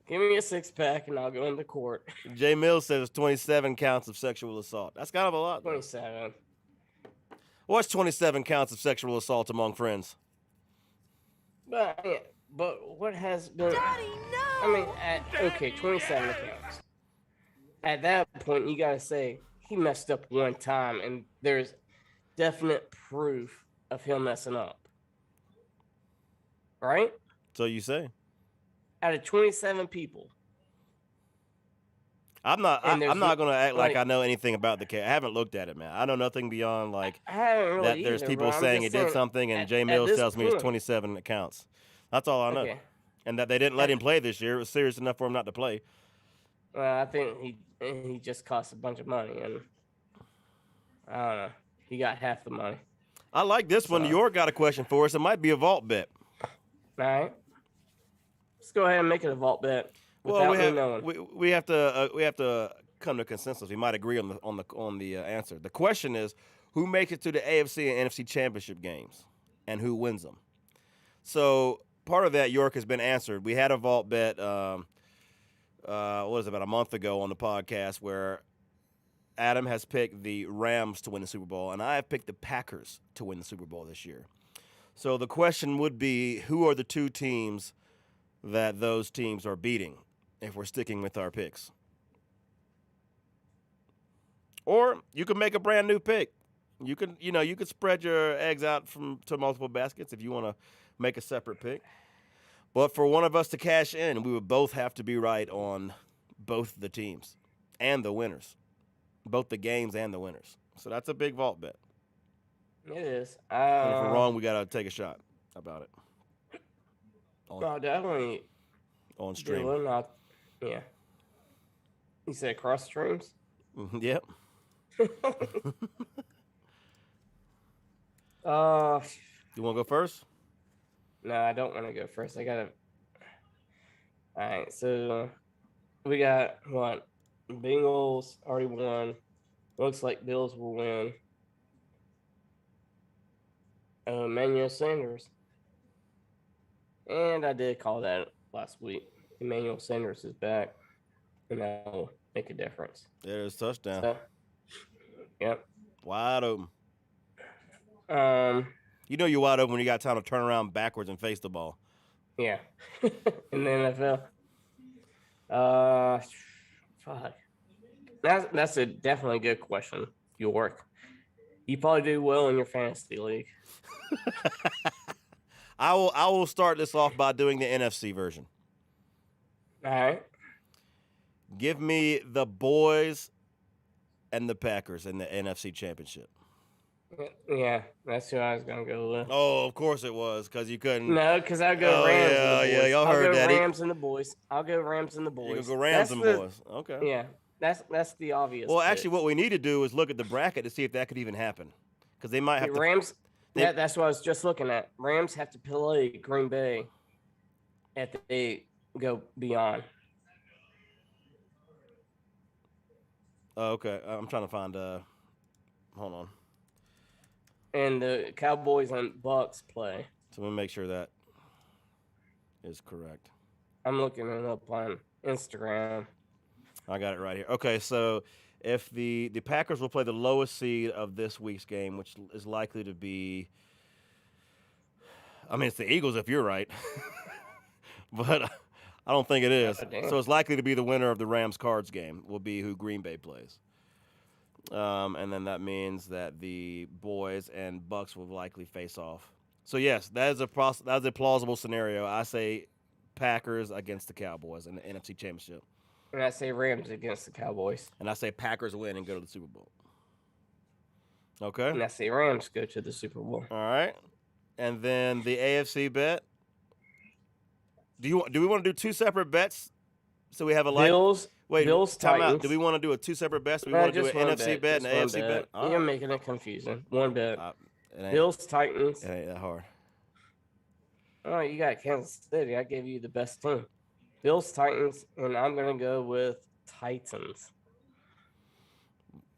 Give me a 6-pack and I'll go into court. Jay Mills says 27 counts of sexual assault. That's kind of a lot. though. 27. What's 27 counts of sexual assault among friends? But what has been? I mean, okay, 27 counts. At that point, you gotta say he messed up one time, and there's definite proof of him messing up. Right? So you say? Out of 27 people. I'm not. And there's I'm not gonna act like like- I know anything about the case. I haven't looked at it, man. I know nothing beyond like I haven't really that. There's either, people but I'm saying just he did saying, something, and at- Jay at Mills this tells me it's point- 27 accounts. That's all I know. Okay. And that they didn't let him play this year. It was serious enough for him not to play. Well, I think he just cost a bunch of money, and I don't know. He got half the money. I like this one. So- New York got a question for us. It might be a vault bet. All right. Let's go ahead and make it a vault bet. Well, Without me knowing. we have to come to a consensus. We might agree on the answer. The question is, who makes it to the AFC and NFC championship games, and who wins them? So part of that, York, has been answered. We had a vault bet. What was it, about a month ago on the podcast where Adam has picked the Rams to win the Super Bowl, and I have picked the Packers to win the Super Bowl this year. So the question would be, who are the two teams that those teams are beating if we're sticking with our picks? Or you can make a brand new pick. You could spread your eggs out to multiple baskets if you want to make a separate pick. But for one of us to cash in, we would both have to be right on both the teams and the winners, both the games and the winners. So that's a big vault bet. It is. And if we're wrong, we got to take a shot about it I'll definitely on do stream. it. Yeah. You said cross streams? Yep. You want to go first? No, I don't want to go first. I gotta. All right, so we got what? Bengals already won. Looks like Bills will win. Emmanuel Sanders. And I did call that last week. Emmanuel Sanders is back, and that'll make a difference. There's touchdown. So, yep. Wide open. Um. You know you're wide open when you got time to turn around backwards and face the ball. Yeah. In the NFL. Fuck. That's a definitely good question. York. You probably do well in your fantasy league. I will start this off by doing the NFC version. All right. Give me the boys and the Packers in the NFC Championship. Yeah, that's who I was gonna go with. Oh, of course it was, because you couldn't. No, because I'll go Oh, Rams yeah, and the yeah, boys. y'all I'll heard go that. Rams and the boys. I'll go Rams and the You boys. can go Rams That's and the, boys. Okay. Yeah, that's the obvious. Well, actually, pick. what we need to do is look at the bracket to see if that could even happen, because they might The have to. Rams. they- That's what I was just looking at. Rams have to play Green Bay if they go beyond. Oh, okay, I'm trying to find. Hold on. And the Cowboys and Bucks play. So let me make sure that is correct. I'm looking it up on Instagram. I got it right here. Okay, so if the Packers will play the lowest seed of this week's game, which is likely to be, I mean, it's the Eagles if you're right, but I don't think it is. Oh, damn. So it's likely to be the winner of the Rams-Cards game will be who Green Bay plays. And then that means that the boys and Bucks will likely face off. So yes, that is a plausible scenario. I say Packers against the Cowboys in the NFC Championship. And I say Rams against the Cowboys. And I say Packers win and go to the Super Bowl. Okay. And I say Rams go to the Super Bowl. All right. And then the AFC bet. Do we want to do two separate bets? So we have a Bills. Bills, time out. Titans. Do we want to do a two separate bets? Do we No, want to do an just one NFC bet and an just one AFC bet? All You're right. making it confusing. One bet. It ain't, Bills, Titans. it ain't that hard. Oh, you got Kansas City. I gave you the best team. Bills, Titans, and I'm gonna go with Titans.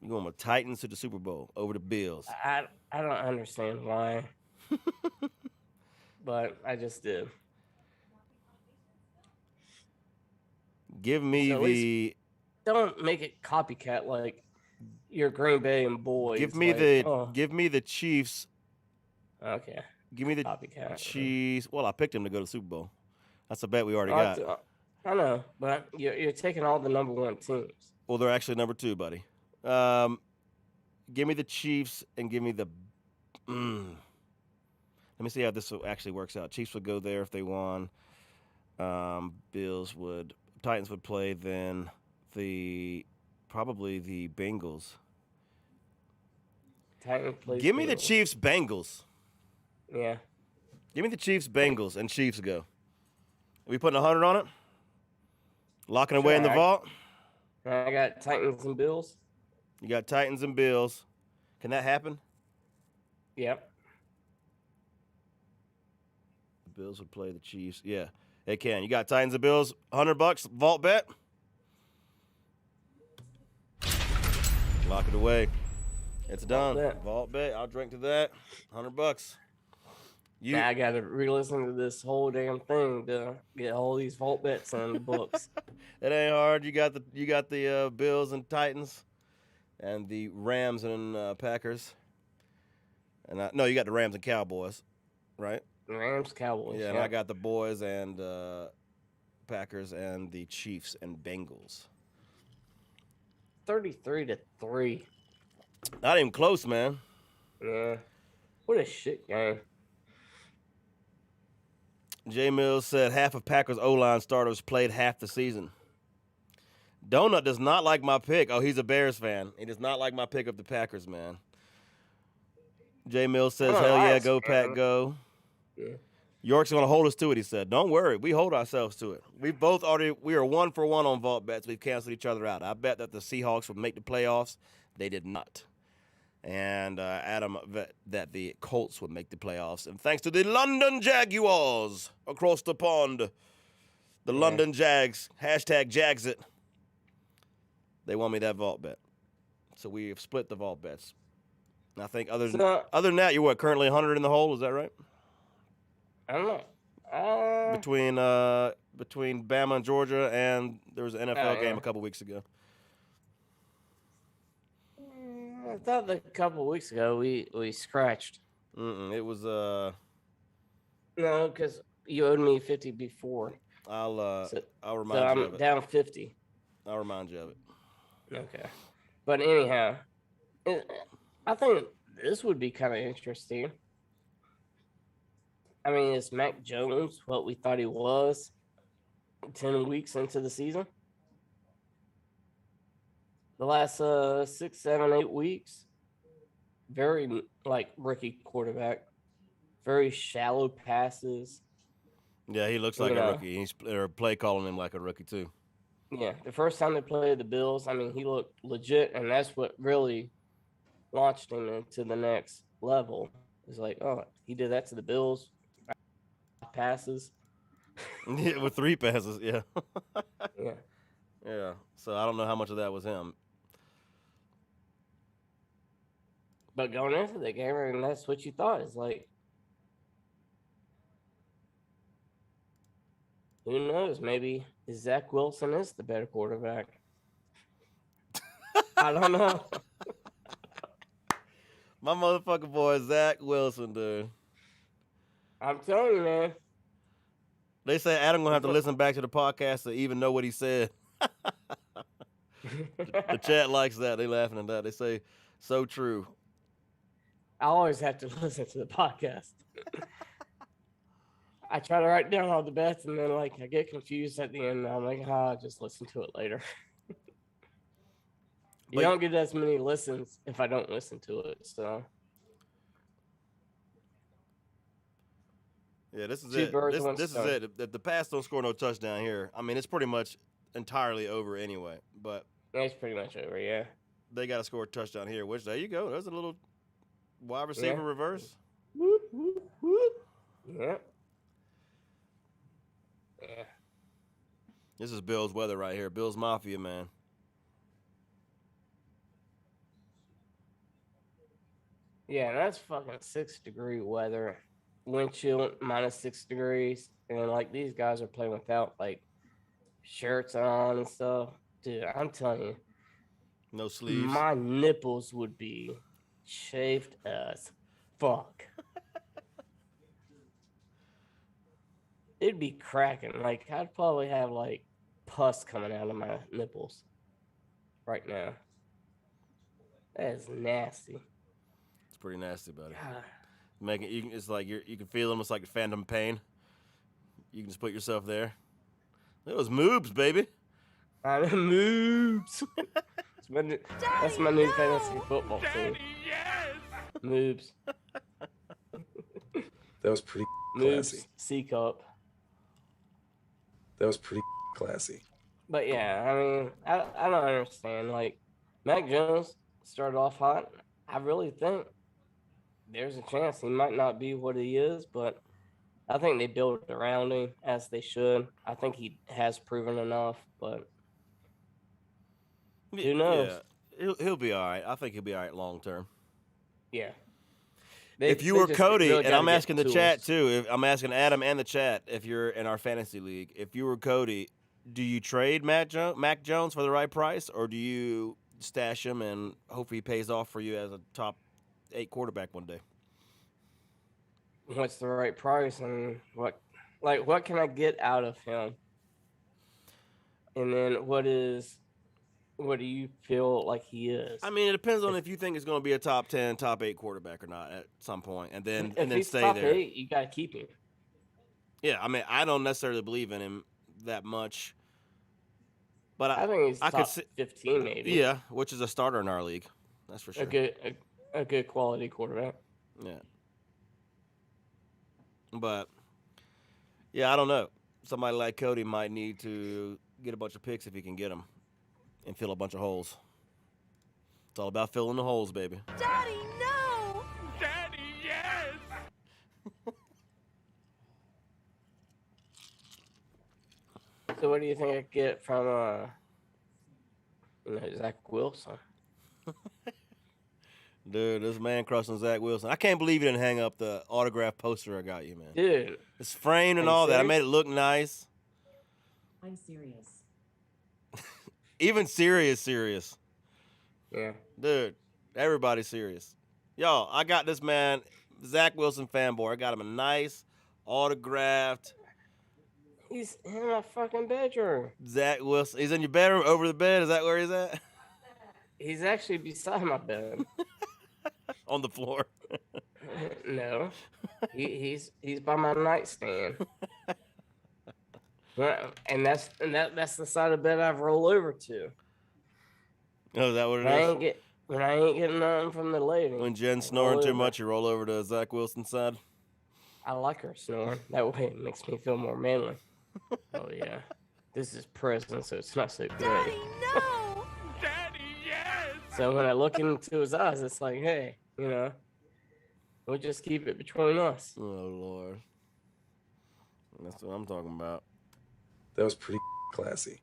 You going with Titans to the Super Bowl over the Bills? I don't understand why, but I just did. Give me So at the Don't make it copycat like your Green Bay and boys. give me like, the oh, give me the Chiefs. okay, Give me the copycat. Chiefs. Well, I picked them to go to the Super Bowl. That's a bet we already got. I know, but you're taking all the number one teams. Well, they're actually number two, buddy. Give me the Chiefs and give me the. Let me see how this actually works out. Chiefs would go there if they won. Titans would play then probably the Bengals. Titans plays Give me the Bills. Chiefs Bengals. Yeah, Give me the Chiefs Bengals and Chiefs go. Are we putting 100 on it? Locking away in the Sure, vault. I got Titans and Bills. You got Titans and Bills. Can that happen? Yep. The Bills would play the Chiefs. Yeah, it can. You got Titans and Bills. $100 vault bet. Lock it away. It's done. bet. Vault bet. I'll drink to that. $100. You Now I got to re-listen to this whole damn thing to get all these vault bets and the books. It ain't hard. You got the Bills and Titans, and the Rams and Packers. And no, you got the Rams and Cowboys, right? Rams, Cowboys. Yeah, and I got the boys and Packers and the Chiefs and Bengals. 33-3. Not even close, man. Yeah. What a shit game. Jay Mills said half of Packers O-line starters played half the season. Donut does not like my pick. Oh, he's a Bears fan. He does not like my pick of the Packers, man. Jay Mills says, Come on, hell yeah, Lions go fan. Pack, go. Yeah. York's going to hold us to it, he said. Don't worry. We hold ourselves to it. We are 1 for 1 on vault bets. We've canceled each other out. I bet that the Seahawks would make the playoffs. They did not. And Adam bet that the Colts would make the playoffs. And thanks to the London Jaguars across the pond, the London Jags, hashtag Jagsit, they won me that vault bet. So we have split the vault bets. And I think other than that, you're currently 100 in the hole, is that right? I don't know. Between Bama and Georgia, and there was an NFL game a couple weeks ago. I thought that a couple weeks ago we scratched. It was No, because you owed me 50 before. I'll So remind you I'm of it. down 50. I'll remind you of it. Okay. But anyhow, I think this would be kind of interesting. I mean, is Mac Jones what we thought he was 10 weeks into the season? The last 6, 7, 8 weeks, very like rookie quarterback. Very shallow passes. Yeah, he looks like You a know. rookie. They're play calling him like a rookie too. Yeah, the first time they played the Bills, I mean, he looked legit, and that's what really launched him into the next level. It's like, oh, he did that to the Bills. Passes. Yeah, with 3 passes. Yeah. Yeah. Yeah. So I don't know how much of that was him. But going into the game, and that's what you thought. It's like, who knows? Maybe Zach Wilson is the better quarterback. I don't know. My motherfucking boy Zach Wilson, dude. I'm telling you, man. They say Adam gonna have to listen back to the podcast to even know what he said. The chat likes that. They laughing at that. They say, so true. I always have to listen to the podcast. I try to write down all the bets, and then like I get confused at the end. And I'm like, I'll just listen to it later. You But- don't get as many listens if I don't listen to it. So Yeah, this is Two it. birds, one This is stone. it. If the Pats don't score no touchdown here, I mean, it's pretty much entirely over anyway. But it's pretty much over. Yeah. they got to score a touchdown here, which there you go. There's a little wide receiver Yeah. reverse. Whoop, whoop, whoop. Yeah. Yeah. This is Bill's weather right here. Bill's Mafia, man. Yeah, that's fucking 6-degree weather. Wind chill -6 degrees. And like these guys are playing without like shirts on and stuff. Dude, I'm telling you, No sleeves. my nipples would be chafed as fuck. It'd be cracking. Like I'd probably have like pus coming out of my nipples right now. That is nasty. It's pretty nasty, buddy. God. It's like you can feel them. It's like phantom pain. You can just put yourself there. Those moves, baby. Moobs. That's my new fantasy football team. Moobs. That was pretty Moobs. classy. C cup. That was pretty classy. But yeah, I mean, I don't understand. Like, Mac Jones started off hot. I really think there's a chance he might not be what he is, but I think they built around him as they should. I think he has proven enough, but who knows? Yeah, he'll be all right. I think he'll be all right long term. Yeah. If you they were just Cody, really and I'm gotta get asking the tools. chat too, I'm asking Adam and the chat, if you're in our fantasy league, if you were Cody, do you trade Mac Jones for the right price, or do you stash him and hope he pays off for you as a top 8 quarterback one day? What's the right price and what can I get out of him? And then what do you feel like he is? I mean, it depends on if you think it's going to be a top 10, top 8 quarterback or not at some point, and then if he's stay top there. 8, you gotta keep him. Yeah, I mean, I don't necessarily believe in him that much, but I think he's I top could see, 15 maybe. yeah, which is a starter in our league, that's for sure. A good quality quarterback. Yeah. But, yeah, I don't know. Somebody like Cody might need to get a bunch of picks if he can get them and fill a bunch of holes. It's all about filling the holes, baby. Daddy, no! Daddy, yes! So what do you think I get from Zach Wilson? Dude, this man crushing Zach Wilson. I can't believe you didn't hang up the autograph poster I got you, man. Dude, It's framed and Are you all that. I serious? made it look nice. I'm serious. Even serious. yeah. Dude, everybody's serious. Yo, I got this man, Zach Wilson fanboy. I got him a nice autographed He's in my fucking bedroom. Zach Wilson. He's in your bedroom over the bed. Is that where he's at? He's actually beside my bed. On the floor. No. He's by my nightstand. And that's the side of bed I've rolled over to. Oh, is that what it I is? ain't When I ain't getting nothing from the lady. When Jen's I snoring roll too over. much, you roll over to Zach Wilson's side. I like her snoring. That way it makes me feel more manly. Oh, yeah. This is prison, so it's not so great. Daddy, no! Daddy, yes! So when I look into his eyes, it's like, hey, we'll just keep it between us. Oh, Lord. That's what I'm talking about. That was pretty classy.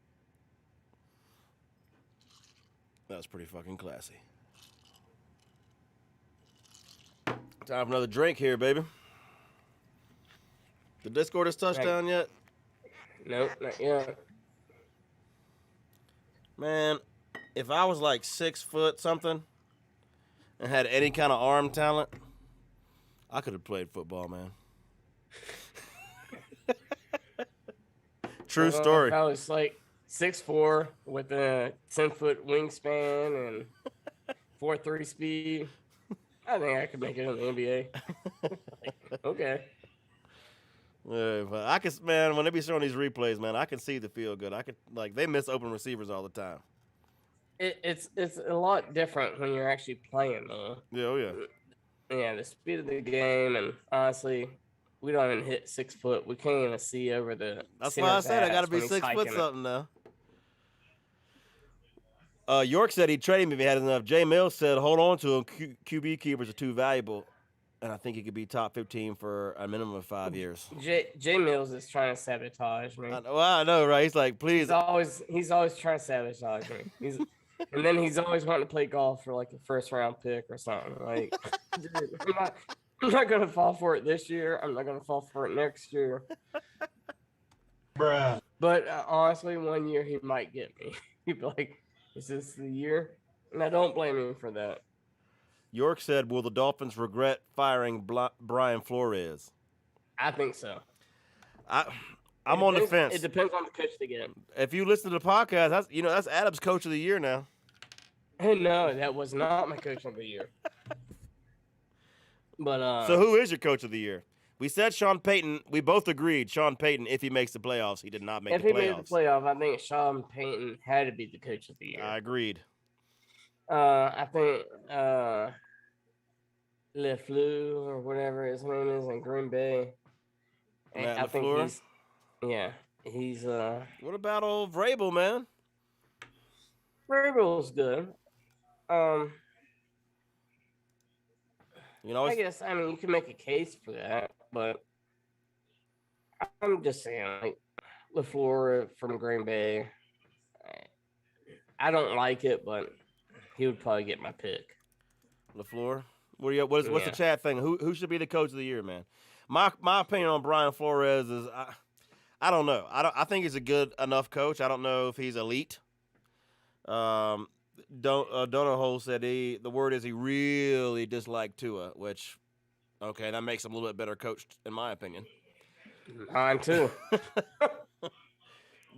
That was pretty fucking classy. Time for another drink here, baby. The Discord has touchdown yet? Nope, not yet. Man, if I was like 6 foot something and had any kind of arm talent, I could have played football, man. True story. If I was like 6'4" with a 10-foot wingspan and 4.3 speed, I think I could make it in the NBA. Okay. Yeah, but I can, man, when they be showing these replays, man, I can see the field good. I could, like, they miss open receivers all the time. It's a lot different when you're actually playing, though. Yeah, oh yeah. Yeah, the speed of the game, and honestly, we don't even hit 6 foot. We can't even see over the. That's why I said I got to center's be ass when 6 he's foot hiking it. something now. York said he'd trade him if he had enough. Jay Mills said, hold on to him. QB keepers are too valuable. And I think he could be top 15 for a minimum of 5 years. Jay Mills is trying to sabotage me. I know, right? He's like, please. He's always trying to sabotage me. And then he's always wanting to play golf for like a first round pick or something. Like, dude, I'm not gonna fall for it this year. I'm not gonna fall for it next year. Bruh. But honestly, 1 year he might get me. He'd be like, "Is this the year?" And I don't blame him for that. York said, will the Dolphins regret firing Brian Flores? I think so. I'm on the fence. It depends on the coach they get. If you listen to the podcast, that's Adam's coach of the year now. No, that was not my coach of the year. But so who is your coach of the year? We said Sean Payton. We both agreed Sean Payton, if he makes the playoffs. He did not make the playoffs. If he made the playoff, I think Sean Payton had to be the coach of the year. I agreed. I think LeFleur or whatever his name is in Green Bay. Matt I think LaFleur? he's What about old Vrabel, man? Vrabel's good. I I guess you can make a case for that, but I'm just saying, like, LaFleur from Green Bay. I don't like it, but he would probably get my pick. LaFleur? What's the Yeah. chat thing? Who should be the coach of the year, man? My opinion on Brian Flores is I don't know. I think he's a good enough coach. I don't know if he's elite. Donahoe said the word is he really disliked Tua, which, okay, that makes him a little bit better coached, in my opinion. Mine too.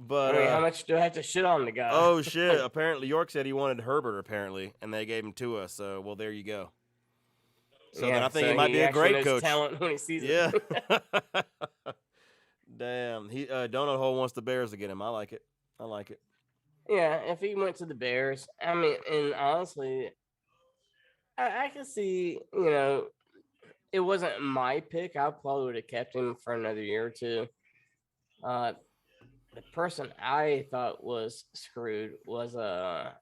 But how much do I have to shit on the guy? oh shit! Apparently, York said he wanted Herbert. Apparently, and they gave him Tua. So, well, there you go. So then I think he might be a great coach. Talent when he sees it. Yeah. Damn. Donahoe wants the Bears to get him. I like it. Yeah, if he went to the Bears, and honestly, I can see, it wasn't my pick. I probably would have kept him for another year or two. The person I thought was screwed was the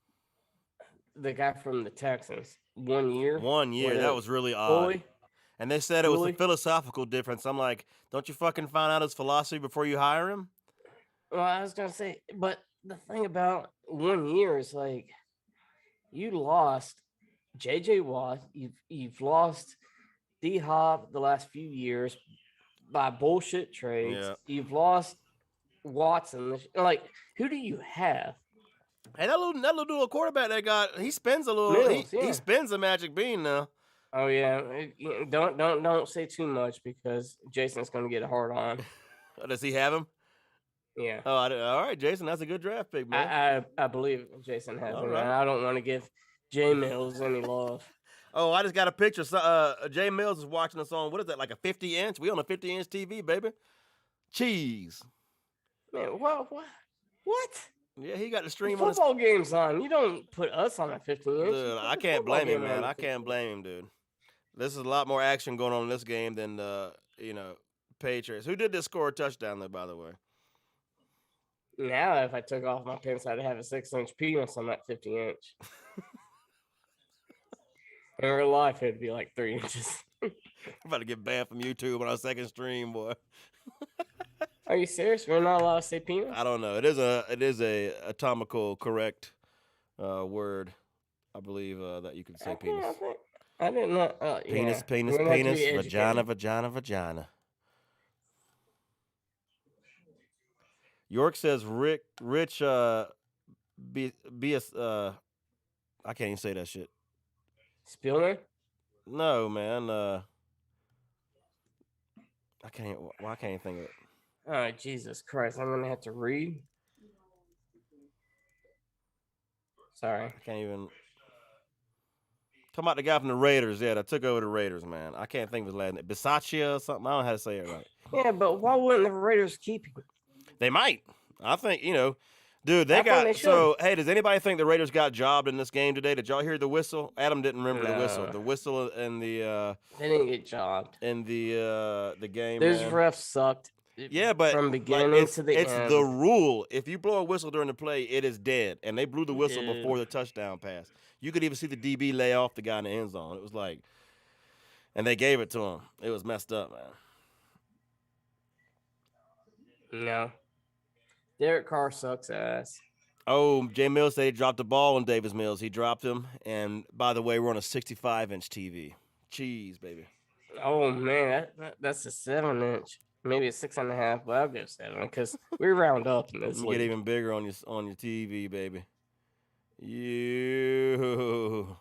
guy from the Texans. 1 year. 1 year. That was really odd. Boy, And they said it was Really? a philosophical difference. I'm like, don't you fucking find out his philosophy before you hire him? well, I was gonna say, but the thing about 1 year is like you lost JJ Watt, you've lost D Hop the last few years by bullshit trades. Yeah. You've lost Watson. Like, who do you have? Hey, that little dual quarterback they got, he spins a little. Mills, he yeah. spins a magic bean now. Oh yeah, don't say too much because Jason's gonna get a hard on. Does he have him? Yeah, Oh, all right, Jason, that's a good draft pick, man. I believe Jason has All him. right. And I don't want to give J Mills any love. Oh, I just got a picture. So, Jay Mills is watching us on, what is that, like a 50-inch? We on a 50-inch TV, baby. Cheese. Man, what? Yeah, he got the The stream on his. football game's on. You don't put us on a 15-inch. Dude, I can't blame him, man. I can't blame him, dude. This is a lot more action going on in this game than Patriots. Who did this score a touchdown though, by the way? Now, if I took off my pants, I'd have a 6-inch penis on that 50-inch. In real life, it'd be like 3 inches. I'm about to get banned from YouTube on our second stream, boy. Are you serious? We're not allowed to say penis? I don't know. It is a atomical correct word, I believe that you can say penis. I didn't know. Penis, yeah. penis, We're gonna have to penis, be vagina, educated. vagina, vagina. York says Rich be a I can't even say that shit. Spielman? No, man. I can't. Why can't I think of it? Oh, Jesus Christ. I'm going to have to read. Sorry. I can't even. Talking about the guy from the Raiders, that took over the Raiders, man. I can't think of his last name. Bisaccia or something. I don't know how to say it right. Yeah, but why wouldn't the Raiders keep him? They might. I think, dude, I think they should. hey, does anybody think the Raiders got jobbed in this game today? Did y'all hear the whistle? Adam didn't remember the whistle. No. The whistle in the They didn't get jobbed. in the game. Those man. refs sucked. Yeah, but from like, beginning it's to the end. the rule. If you blow a whistle during the play, it is dead. And they blew the whistle Dude. before the touchdown pass. You could even see the DB lay off the guy in the end zone. It was like, and they gave it to him. It was messed up, man. No. Derek Carr sucks ass. Oh, Jay Mills said he dropped the ball on Davis Mills. He dropped him. And by the way, we're on a 65-inch TV. Cheese, baby. Oh, man. That's a 7-inch. Maybe a 6.5, but I'll go 7 because we round up in this You get even bigger on your TV, baby. You.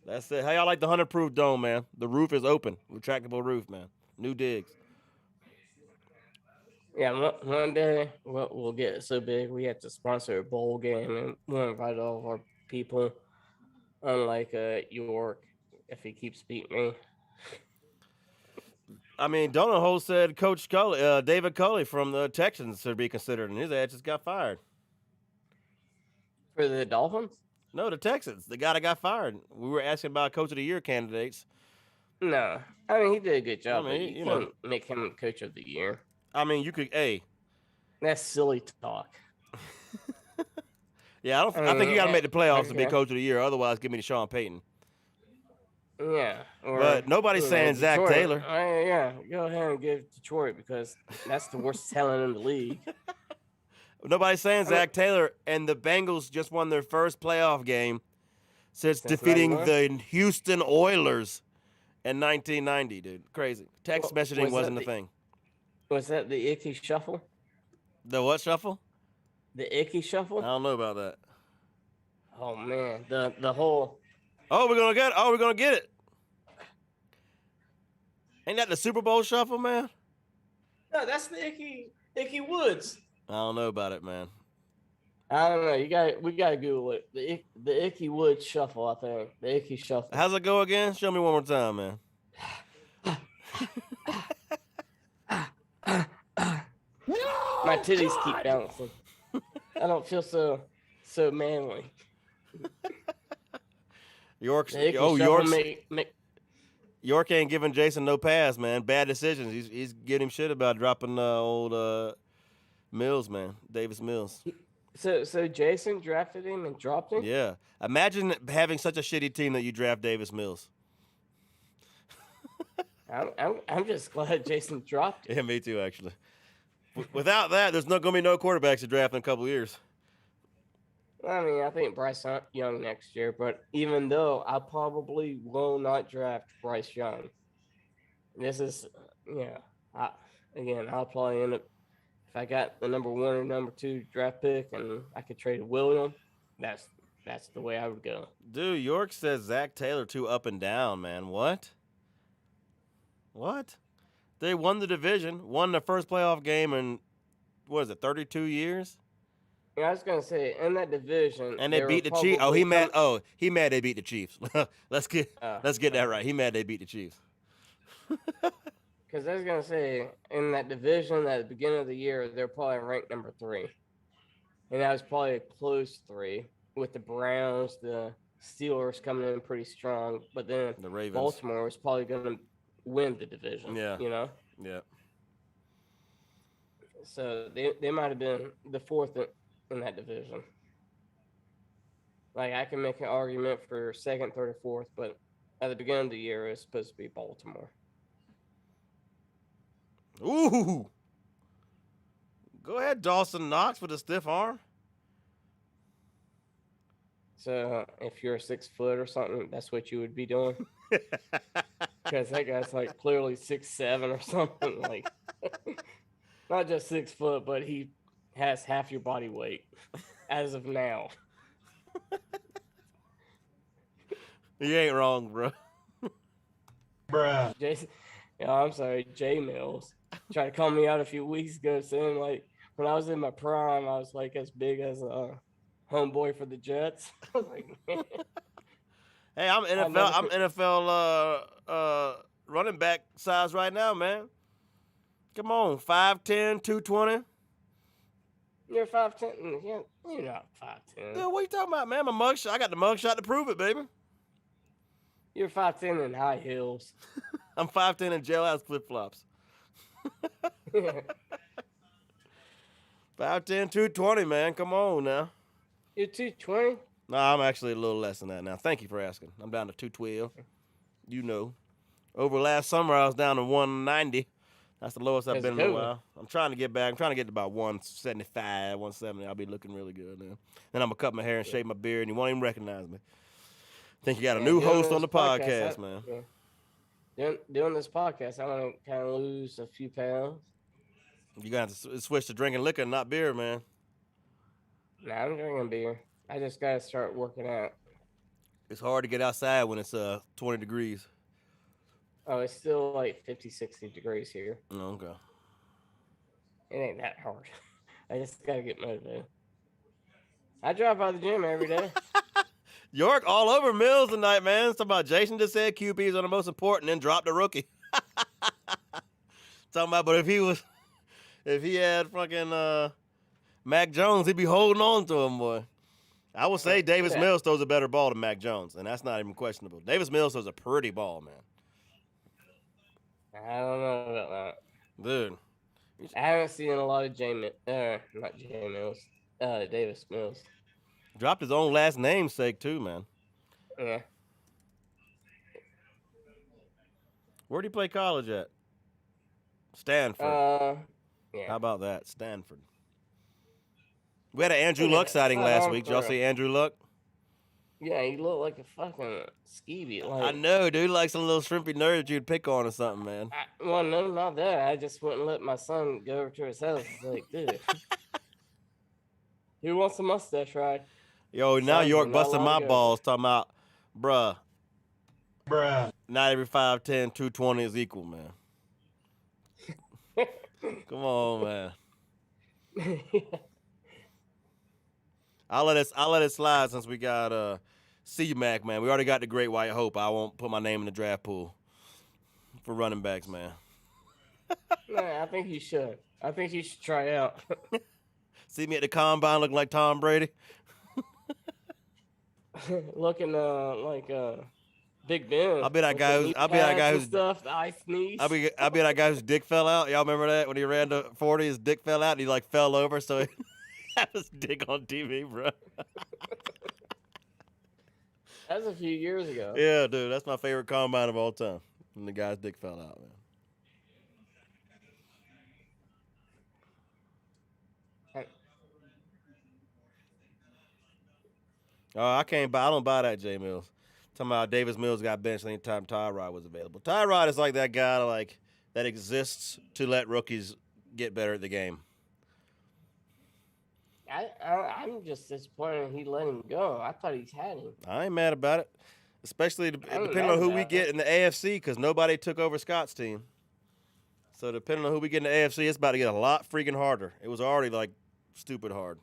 That's it. How y'all like the 100-proof dome, man? The roof is open. Retractable roof, man. New digs. Yeah, one day we'll get it so big we have to sponsor a bowl game and we'll invite all of our people. Unlike York, if he keeps beating me. I mean, Donahoe said Coach Culley, David Culley from the Texans should be considered, and his ass just got fired. For the Dolphins? No, the Texans. The guy that got fired. We were asking about Coach of the Year candidates. No. I mean, he did a good job, I mean, but you can't make him Coach of the Year. I mean, you could, That's silly talk. Yeah, I think you got to make the playoffs to be Coach of the Year. Otherwise, give me to Sean Payton. Yeah. But nobody's saying Zach Detroit. Taylor. Yeah, go ahead and give Detroit because that's the worst talent in the league. Nobody's saying Zach Taylor, and the Bengals just won their first playoff game since Since defeating 91? the Houston Oilers in 1990, dude. Crazy. Text Well, messaging was wasn't that a thing. Was that the Icky Shuffle? The what shuffle? The Icky Shuffle? I don't know about that. Oh man, the whole. Oh, we're gonna get it. Ain't that the Super Bowl shuffle, man? No, that's the Icky Woods. I don't know about it, man. I don't know. We gotta Google it. The Icky Woods Shuffle, I think. The Icky Shuffle. How's it go again? Show me one more time, man. My titties keep bouncing. I don't feel so manly. York's The Icky York's Shuffle York ain't giving Jason no pass, man. Bad decisions. He's getting him shit about dropping old Mills, man. Davis Mills. So Jason drafted him and dropped him? Yeah. Imagine having such a shitty team that you draft Davis Mills. I'm just glad Jason dropped him. Yeah, me too, actually. Without that, there's not going to be no quarterbacks to draft in a couple years. I mean, I think Bryce Young next year, but even though I probably will not draft Bryce Young, this is, I'll probably end up, if I got the number 1 or number 2 draft pick and I could trade William, that's the way I would go. Dude, York says Zach Taylor too up and down, man. What? They won the division, won the first playoff game in, 32 years? Yeah, I was gonna say in that division, And they beat the Chiefs. Oh, he mad they beat the Chiefs. Let's get that right. He mad they beat the Chiefs. Because I was gonna say in that division at the beginning of the year, they're probably ranked number 3, and that was probably a close 3 with the Browns, the Steelers coming in pretty strong, but then The Ravens. Baltimore was probably gonna win the division. Yeah. You know, Yeah. so they might have been the 4th in that division. Like I can make an argument for 2nd, 3rd, or 4th, but at the beginning of the year, it's supposed to be Baltimore. Ooh. Go ahead, Dawson Knox with a stiff arm. So if you're 6 foot or something, that's what you would be doing. Because that guy's like clearly 6'7" or something. Like not just 6 foot, but he has half your body weight as of now. You ain't wrong, bro. Bruh. Jason, I'm sorry, Jay Mills tried to call me out a few weeks ago, saying like when I was in my prime, I was like as big as a homeboy for the Jets. I was like, man. Hey, I'm NFL running back size right now, man. Come on, 5'10", 220. You're 5'10". Yeah, you're not 5'10". Yeah, what you talking about, man? My mugshot. I got the mugshot to prove it, baby. You're 5'10" in high heels. I'm 5'10" in jailhouse flip flops. 5'10", 220, man. Come on now. You're 220. No, I'm actually a little less than that now. Thank you for asking. I'm down to 212. You know. Over last summer, I was down to 190. That's the lowest I've That's been in a good. while. I'm trying to get back. I'm trying to get to about 175, 170. I'll be looking really good then. Then I'm going to cut my hair and shave my beard, and you won't even recognize me. Think you got a new doing host on this the podcast, man. Yeah. Doing this podcast, I want to kind of lose a few pounds. You got to switch to drinking liquor and not beer, man. Nah, I'm drinking beer. I just got to start working out. It's hard to get outside when it's 20 degrees. Oh, it's still like 50, 60 degrees here. Oh, okay. It ain't that hard. I just got to get motivated. I drive by the gym every day. York all over Mills tonight, man. Talking about Jason just said QBs are the most important and dropped a rookie. Talking about, but if he had fucking Mac Jones, he'd be holding on to him, boy. I would say Davis Mills throws a better ball than Mac Jones, and that's not even questionable. Davis Mills throws a pretty ball, man. I don't know about that. Dude. I haven't seen a lot of Davis Mills. Dropped his own last namesake, too, man. Yeah. Where'd he play college at? Stanford. Yeah. How about that? Stanford. We had an Andrew Luck sighting last week. Did y'all see Andrew Luck? Yeah, he looked like a fucking skeevy. Like, I know, dude. Like some little shrimpy nerd that you'd pick on or something, man. Well, no, not that. I just wouldn't let my son go over to his house. It's like, dude. Who wants a mustache ride? Yo, now Son, York you're not busting allowed my to go. balls talking about, bruh, not every 5'10", 220 is equal, man. Come on, man. I'll let it slide since we got C-Mac, man. We already got the Great White Hope. I won't put my name in the draft pool for running backs, man. Nah, I think you should. I think you should try out. See me at the combine looking like Tom Brady? Looking like Big Ben. I'll be that guy who's stuff. The ice sneeze. I'll be that guy whose dick fell out. Y'all remember that when he ran to 40, his dick fell out and he like fell over, so he had his dick on TV, bro. That was a few years ago. Yeah, dude, that's my favorite combine of all time. When the guy's dick fell out, man. I don't buy that, J Mills. Talking about Davis Mills got benched anytime Tyrod was available. Tyrod is like that guy that exists to let rookies get better at the game. I'm just disappointed he let him go. I thought he's had him. I ain't mad about it, especially depending on who we get in the AFC, because nobody took over Scott's team. So depending on who we get in the AFC, it's about to get a lot freaking harder. It was already like stupid hard.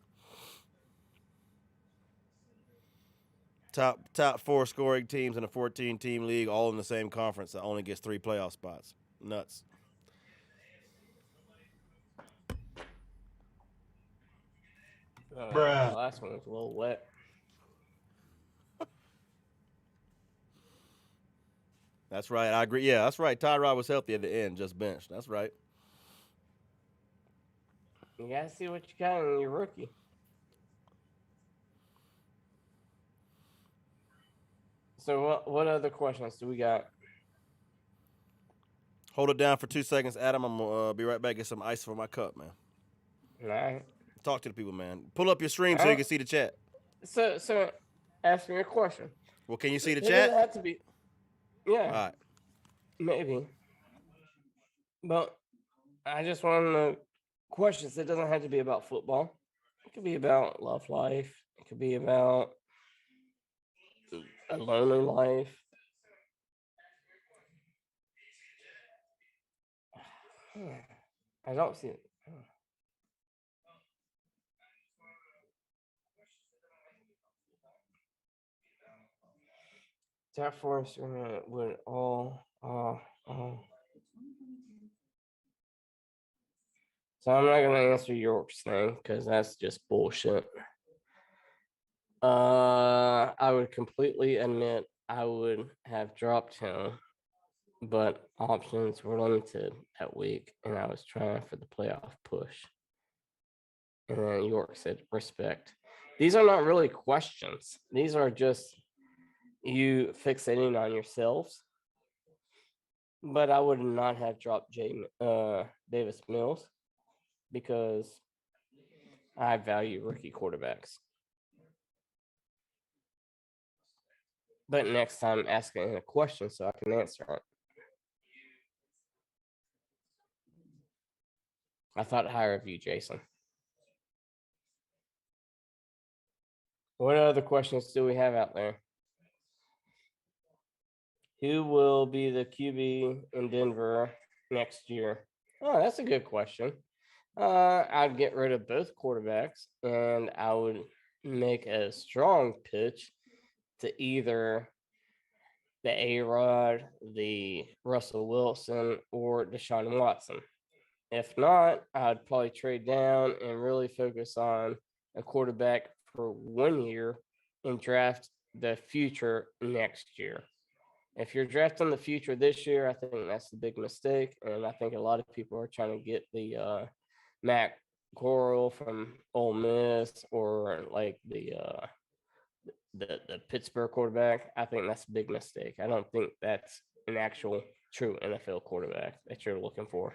Top 4 scoring teams in a 14-team league, all in the same conference that only gets 3 playoff spots. Nuts. Bruh. The last one was a little wet. That's right. I agree. Yeah, that's right. Tyrod was healthy at the end, just benched. That's right. You gotta see what you got in your rookie. So what other questions do we got? Hold it down for 2 seconds, Adam. I'm gonna be right back. Get some ice for my cup, man. All right. Talk to the people, man. Pull up your stream so you can see the chat. So ask me a question. Well, can you see the It chat? doesn't have to be. Yeah. All right. Maybe. But I just want to know questions. It doesn't have to be about football. It could be about love life. It could be about a lonely life. I don't see it. Jack Forrest would all. So I'm not gonna answer York's thing because that's just bullshit. I would completely admit I would have dropped him, but options were limited that week, and I was trying for the playoff push. And then York said, respect. These are not really questions. These are just you fixating on yourselves. But I would not have dropped Davis Mills because I value rookie quarterbacks. But next time, ask a question so I can answer it. I thought higher of you, Jason. What other questions do we have out there? Who will be the QB in Denver next year? Oh, that's a good question. I'd get rid of both quarterbacks, and I would make a strong pitch to either the A-Rod, the Russell Wilson, or Deshaun Watson. If not, I'd probably trade down and really focus on a quarterback for 1 year and draft the future next year. If you're drafting the future this year, I think that's the big mistake. And I think a lot of people are trying to get the Matt Corral from Ole Miss or like the Pittsburgh quarterback. I think that's a big mistake. I don't think that's an actual true NFL quarterback that you're looking for.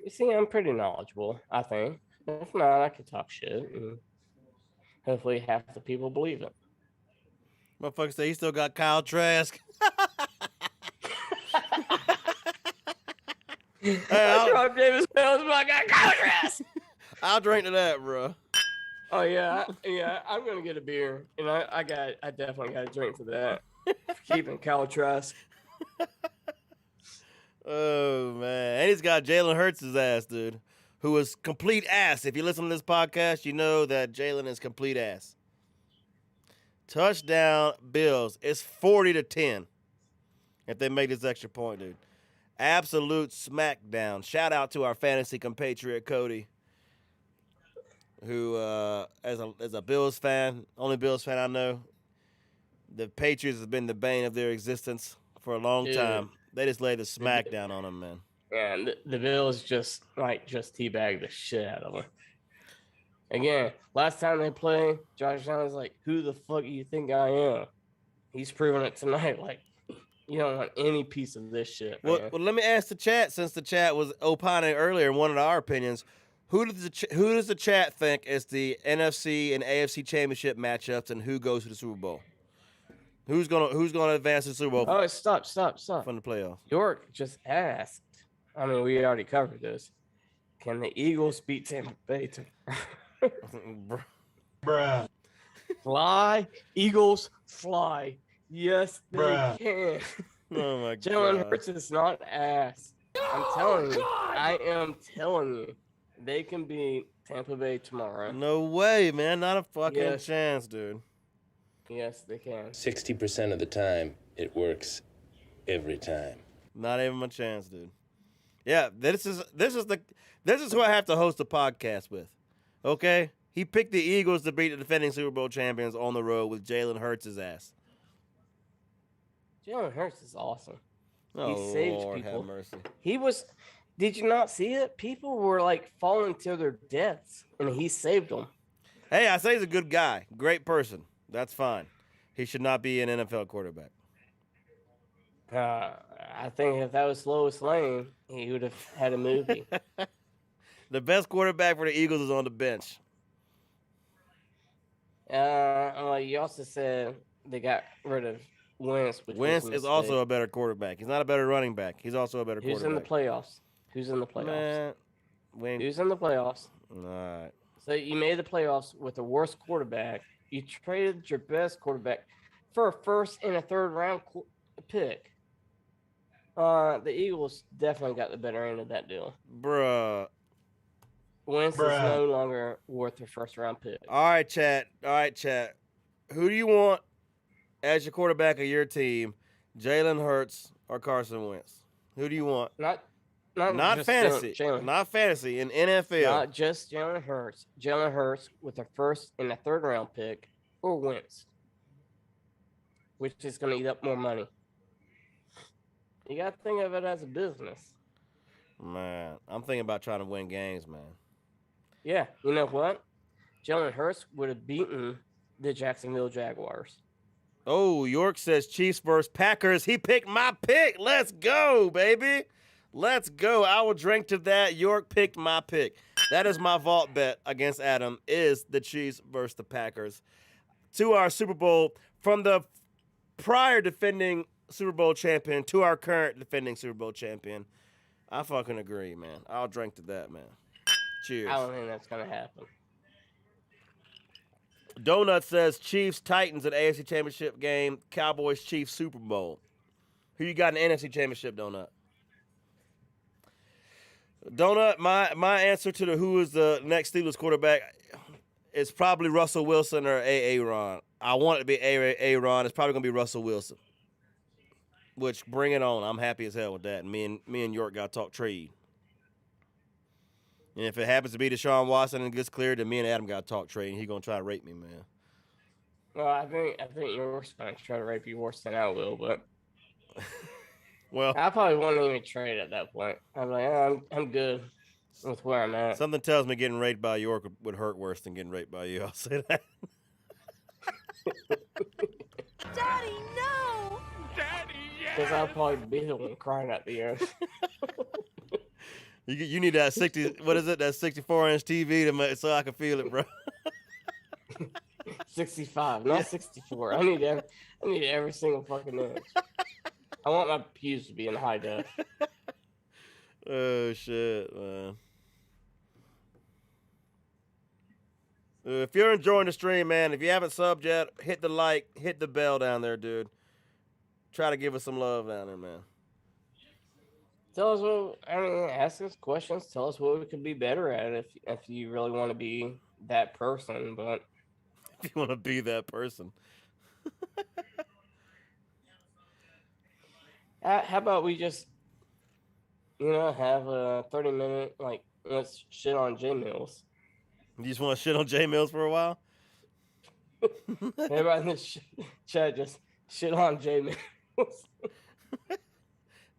You see, I'm pretty knowledgeable, I think. If not, I could talk shit. And hopefully half the people believe it. Motherfucker say he still got Kyle Trask. I dropped Davis Mills, but I got Kyle Trask. I'll drink to that, bro. Oh yeah. I'm gonna get a beer, and I definitely got a drink for that. Keeping Kyle Trask. Oh man, and he's got Jalen Hurts' ass, dude, who is complete ass. If you listen to this podcast, you know that Jalen is complete ass. Touchdown Bills. It's 40-10. If they make this extra point, dude. Absolute smackdown. Shout out to our fantasy compatriot Cody, who as a Bills fan, only Bills fan I know. The Patriots have been the bane of their existence for a long time. They just laid the smackdown on them, man. Yeah, and the Bills just teabagged the shit out of them. Again, last time they played, Josh Allen's like, who the fuck do you think I am? He's proving it tonight. Like, you don't want any piece of this shit, man. Well, let me ask the chat, since the chat was opining earlier and wanted our opinions. Who does the chat think is the NFC and AFC championship matchups, and who goes to the Super Bowl? Who's gonna advance to the Super Bowl? Oh, stop. From the playoffs. York just asked. I mean, we already covered this. Can the Eagles beat Tampa Bay Bruh. Fly, Eagles, fly. Yes, they Bruh. can. Oh my Jalen god. Hurts is not ass. I'm telling you. I am telling you. They can beat Tampa Bay tomorrow. No way, man. Not a fucking Yes. chance, dude. Yes, they can. 60% of the time, it works every time. Not even a chance, dude. Yeah, this is who I have to host a podcast with. Okay? He picked the Eagles to beat the defending Super Bowl champions on the road with Jalen Hurts' ass. Jalen Hurts is awesome. Oh, He saves Lord people. have mercy. He was. Did you not see it? People were like falling to their deaths, and he saved them. Hey, I say he's a good guy. Great person. That's fine. He should not be an NFL quarterback. I think if that was Lois Lane, he would have had a movie. The best quarterback for the Eagles is on the bench. Well, you also said they got rid of Wentz. Which Wentz was a is also mistake. a better quarterback. He's not a better running back. He's also a better Who's in the quarterback. playoffs? Who's in the playoffs? Man, Wayne. Who's in the playoffs? All right. So you made the playoffs with the worst quarterback. You traded your best quarterback for a first and a third round pick. The Eagles definitely got the better end of that deal. Bruh. Wentz is no longer worth a first round pick. All right, chat. Who do you want as your quarterback of your team? Jalen Hurts or Carson Wentz? Who do you want? Not just fantasy. Jalen. Not fantasy. In NFL. Not just Jalen Hurts. Jalen Hurts with a first and a third round pick, or Wentz, which is going to eat up more money. You got to think of it as a business. Man, I'm thinking about trying to win games, man. Yeah, you know what? Jalen Hurts would have beaten the Jacksonville Jaguars. Oh, York says Chiefs versus Packers. He picked my pick. Let's go, baby. Let's go. I will drink to that. York picked my pick. That is my vault bet against Adam, is the Chiefs versus the Packers. To our Super Bowl, from the prior defending Super Bowl champion to our current defending Super Bowl champion. I fucking agree, man. I'll drink to that, man. Cheers. I don't think that's going to happen. Donut says Chiefs Titans at AFC Championship game, Cowboys Chiefs Super Bowl. Who you got in the NFC Championship, Donut? Donut, my answer to the who is the next Steelers quarterback is probably Russell Wilson or Aaron. I want it to be Aaron. It's probably gonna be Russell Wilson. Which, bring it on. I'm happy as hell with that. Me and York got to talk trade. And if it happens to be Deshaun Watson and gets cleared, then me and Adam got to talk trade, and he's going to try to rape me, man. Well, I think York's going to try to rape you worse than I will, but Well, I probably won't even trade at that point. I'm like, I'm good with where I'm at. something tells me getting raped by York would hurt worse than getting raped by you. I'll say that. Daddy, no! Daddy, Because I'll probably be the one crying at the end. You need that 60, what is it, that 64-inch TV to make, so I can feel it, bro. 65, not 64. I need every single fucking inch. I want my pews to be in high def. Oh, shit, man. If you're enjoying the stream, man, if you haven't subbed yet, hit the like, hit the bell down there, dude. Try to give us some love down there, man. Tell us ask us questions. Tell us what we could be better at if you really want to be that person. But If you want to be that person. how about we just, have a 30-minute, let's shit on J Mills. You just want to shit on J Mills for a while? Everybody in this chat just shit on J Mills.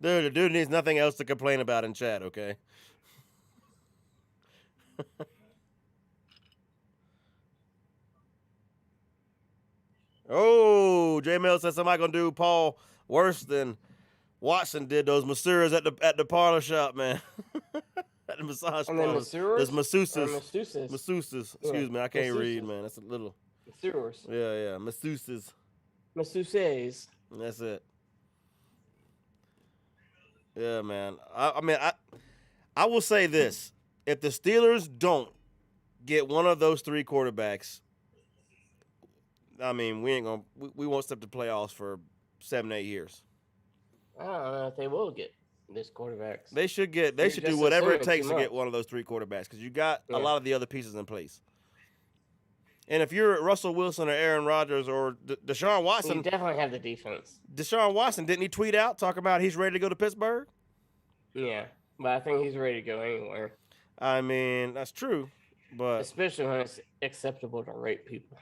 Dude, the dude needs nothing else to complain about in chat, okay? Oh, J Mills said somebody gonna do Paul worse than Watson did those masseurs at the parlor shop, man. At the massage And then parlor. masseurs? There's masseuses. Masseuses. Masseuses. Yeah, Excuse me, I can't read, masseuses. man. That's a little. Masseurs. Yeah, masseuses. Masseuses. That's it. Yeah, man. I will say this: if the Steelers don't get one of those three quarterbacks, we won't step to playoffs for 7-8 years. I don't know if they will get this quarterbacks. They should do just whatever it assuming takes too to get much. one of those three quarterbacks because you got Yeah. a lot of the other pieces in place. And if you're Russell Wilson or Aaron Rodgers or Deshaun You Watson, definitely have the defense. Deshaun Watson, didn't he tweet out talking about he's ready to go to Pittsburgh? Yeah, but I think he's ready to go anywhere. I mean, that's true. But especially when it's acceptable to rape people.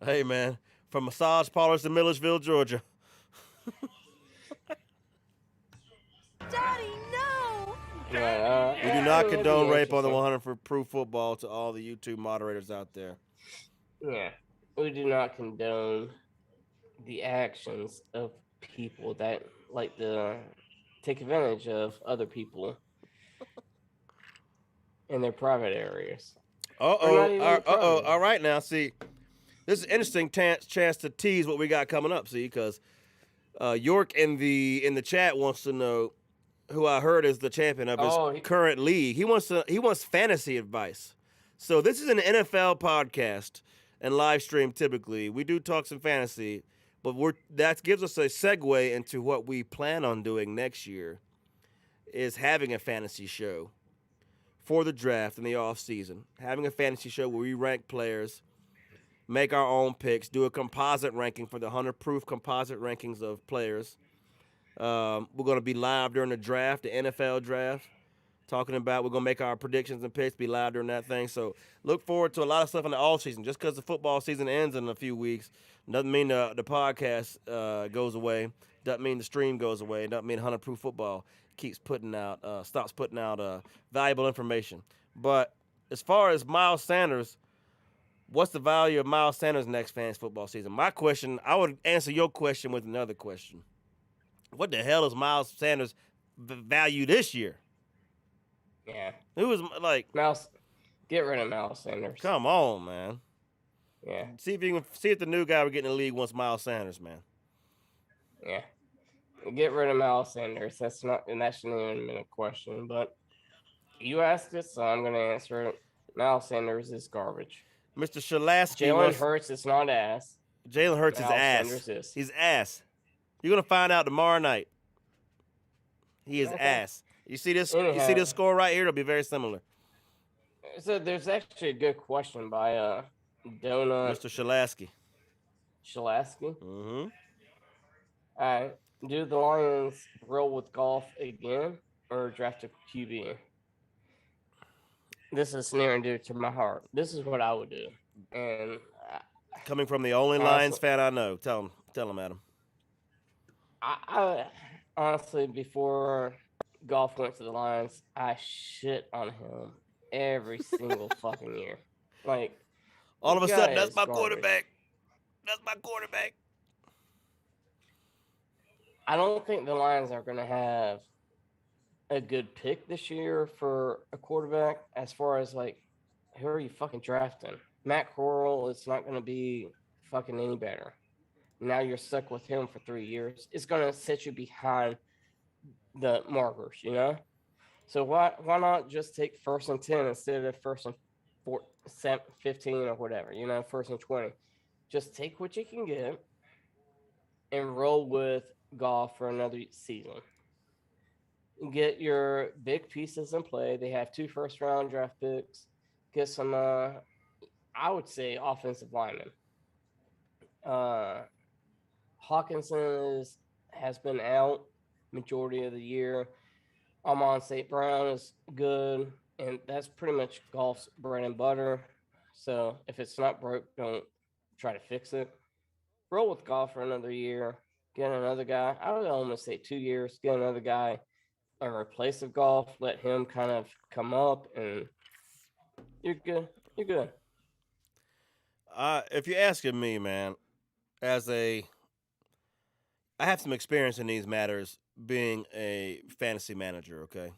hey, man, from massage parlors to Millersville, Georgia. Daddy, no! We do not condone rape on the 100 for Proof Football to all the YouTube moderators out there. Yeah, we do not condone the actions of people that like to take advantage of other people in their private areas. All right, now, see, this is an interesting chance to tease what we got coming up, see, because York in the chat wants to know who I heard is the champion of his current league. He wants fantasy advice. So this is an NFL podcast and live stream. Typically, we do talk some fantasy, but that gives us a segue into what we plan on doing next year. Is having a fantasy show for the draft in the off season. Having a fantasy show where we rank players, make our own picks, do a composite ranking for the 100 proof composite rankings of players. We're going to be live during the draft, the NFL draft, we're going to make our predictions and picks, be live during that thing. So look forward to a lot of stuff in the off season. Just because the football season ends in a few weeks doesn't mean the podcast goes away. Doesn't mean the stream goes away. Doesn't mean 100 proof football stops putting out valuable information. But as far as Miles Sanders, what's the value of Miles Sanders next fantasy football season? My question, I would answer your question with another question. What the hell is Miles Sanders' value this year? Yeah. Who was like Miles? Get rid of Miles Sanders. Come on, man. Yeah. See if the new guy we're getting in the league wants Miles Sanders, man. Yeah. Get rid of Miles Sanders. That shouldn't even been a question, but you asked it, so I'm gonna answer it. Miles Sanders is garbage. Mr. Shalasky. Jalen Hurts is not ass. Jalen Hurts is ass. Sanders is. He's ass. You're gonna find out tomorrow night. He is ass. You see this? Anyhow, you see this score right here? It'll be very similar. So there's actually a good question by Donut Mr. Shalasky. Shalasky. Mm-hmm. All right. Do the Lions roll with golf again or draft a QB? This is near and dear to my heart. This is what I would do. And coming from the only Lions fan I know, tell him, Adam. I honestly, before golf went to the Lions, I shit on him every single fucking year. Like, all of a sudden, that's my quarterback. That's my quarterback. I don't think the Lions are going to have a good pick this year for a quarterback. As far as like, who are you fucking drafting? Matt Corral is not going to be fucking any better. Now you're stuck with him for 3 years. It's going to set you behind the markers, you know? So why not just take 1st and 10 instead of 1st and 15 or whatever, you know, 1st and 20. Just take what you can get and roll with golf for another season. Get your big pieces in play. They have 2 first-round draft picks. Get some, I would say, offensive linemen. Hawkinson has been out majority of the year. Amon St. Brown is good, and that's pretty much golf's bread and butter. So if it's not broke, don't try to fix it. Roll with golf for another year. Get another guy. I would almost say 2 years. Get another guy in replace of golf. Let him kind of come up, and you're good. You're good. If you're asking me, man, I have some experience in these matters being a fantasy manager, okay?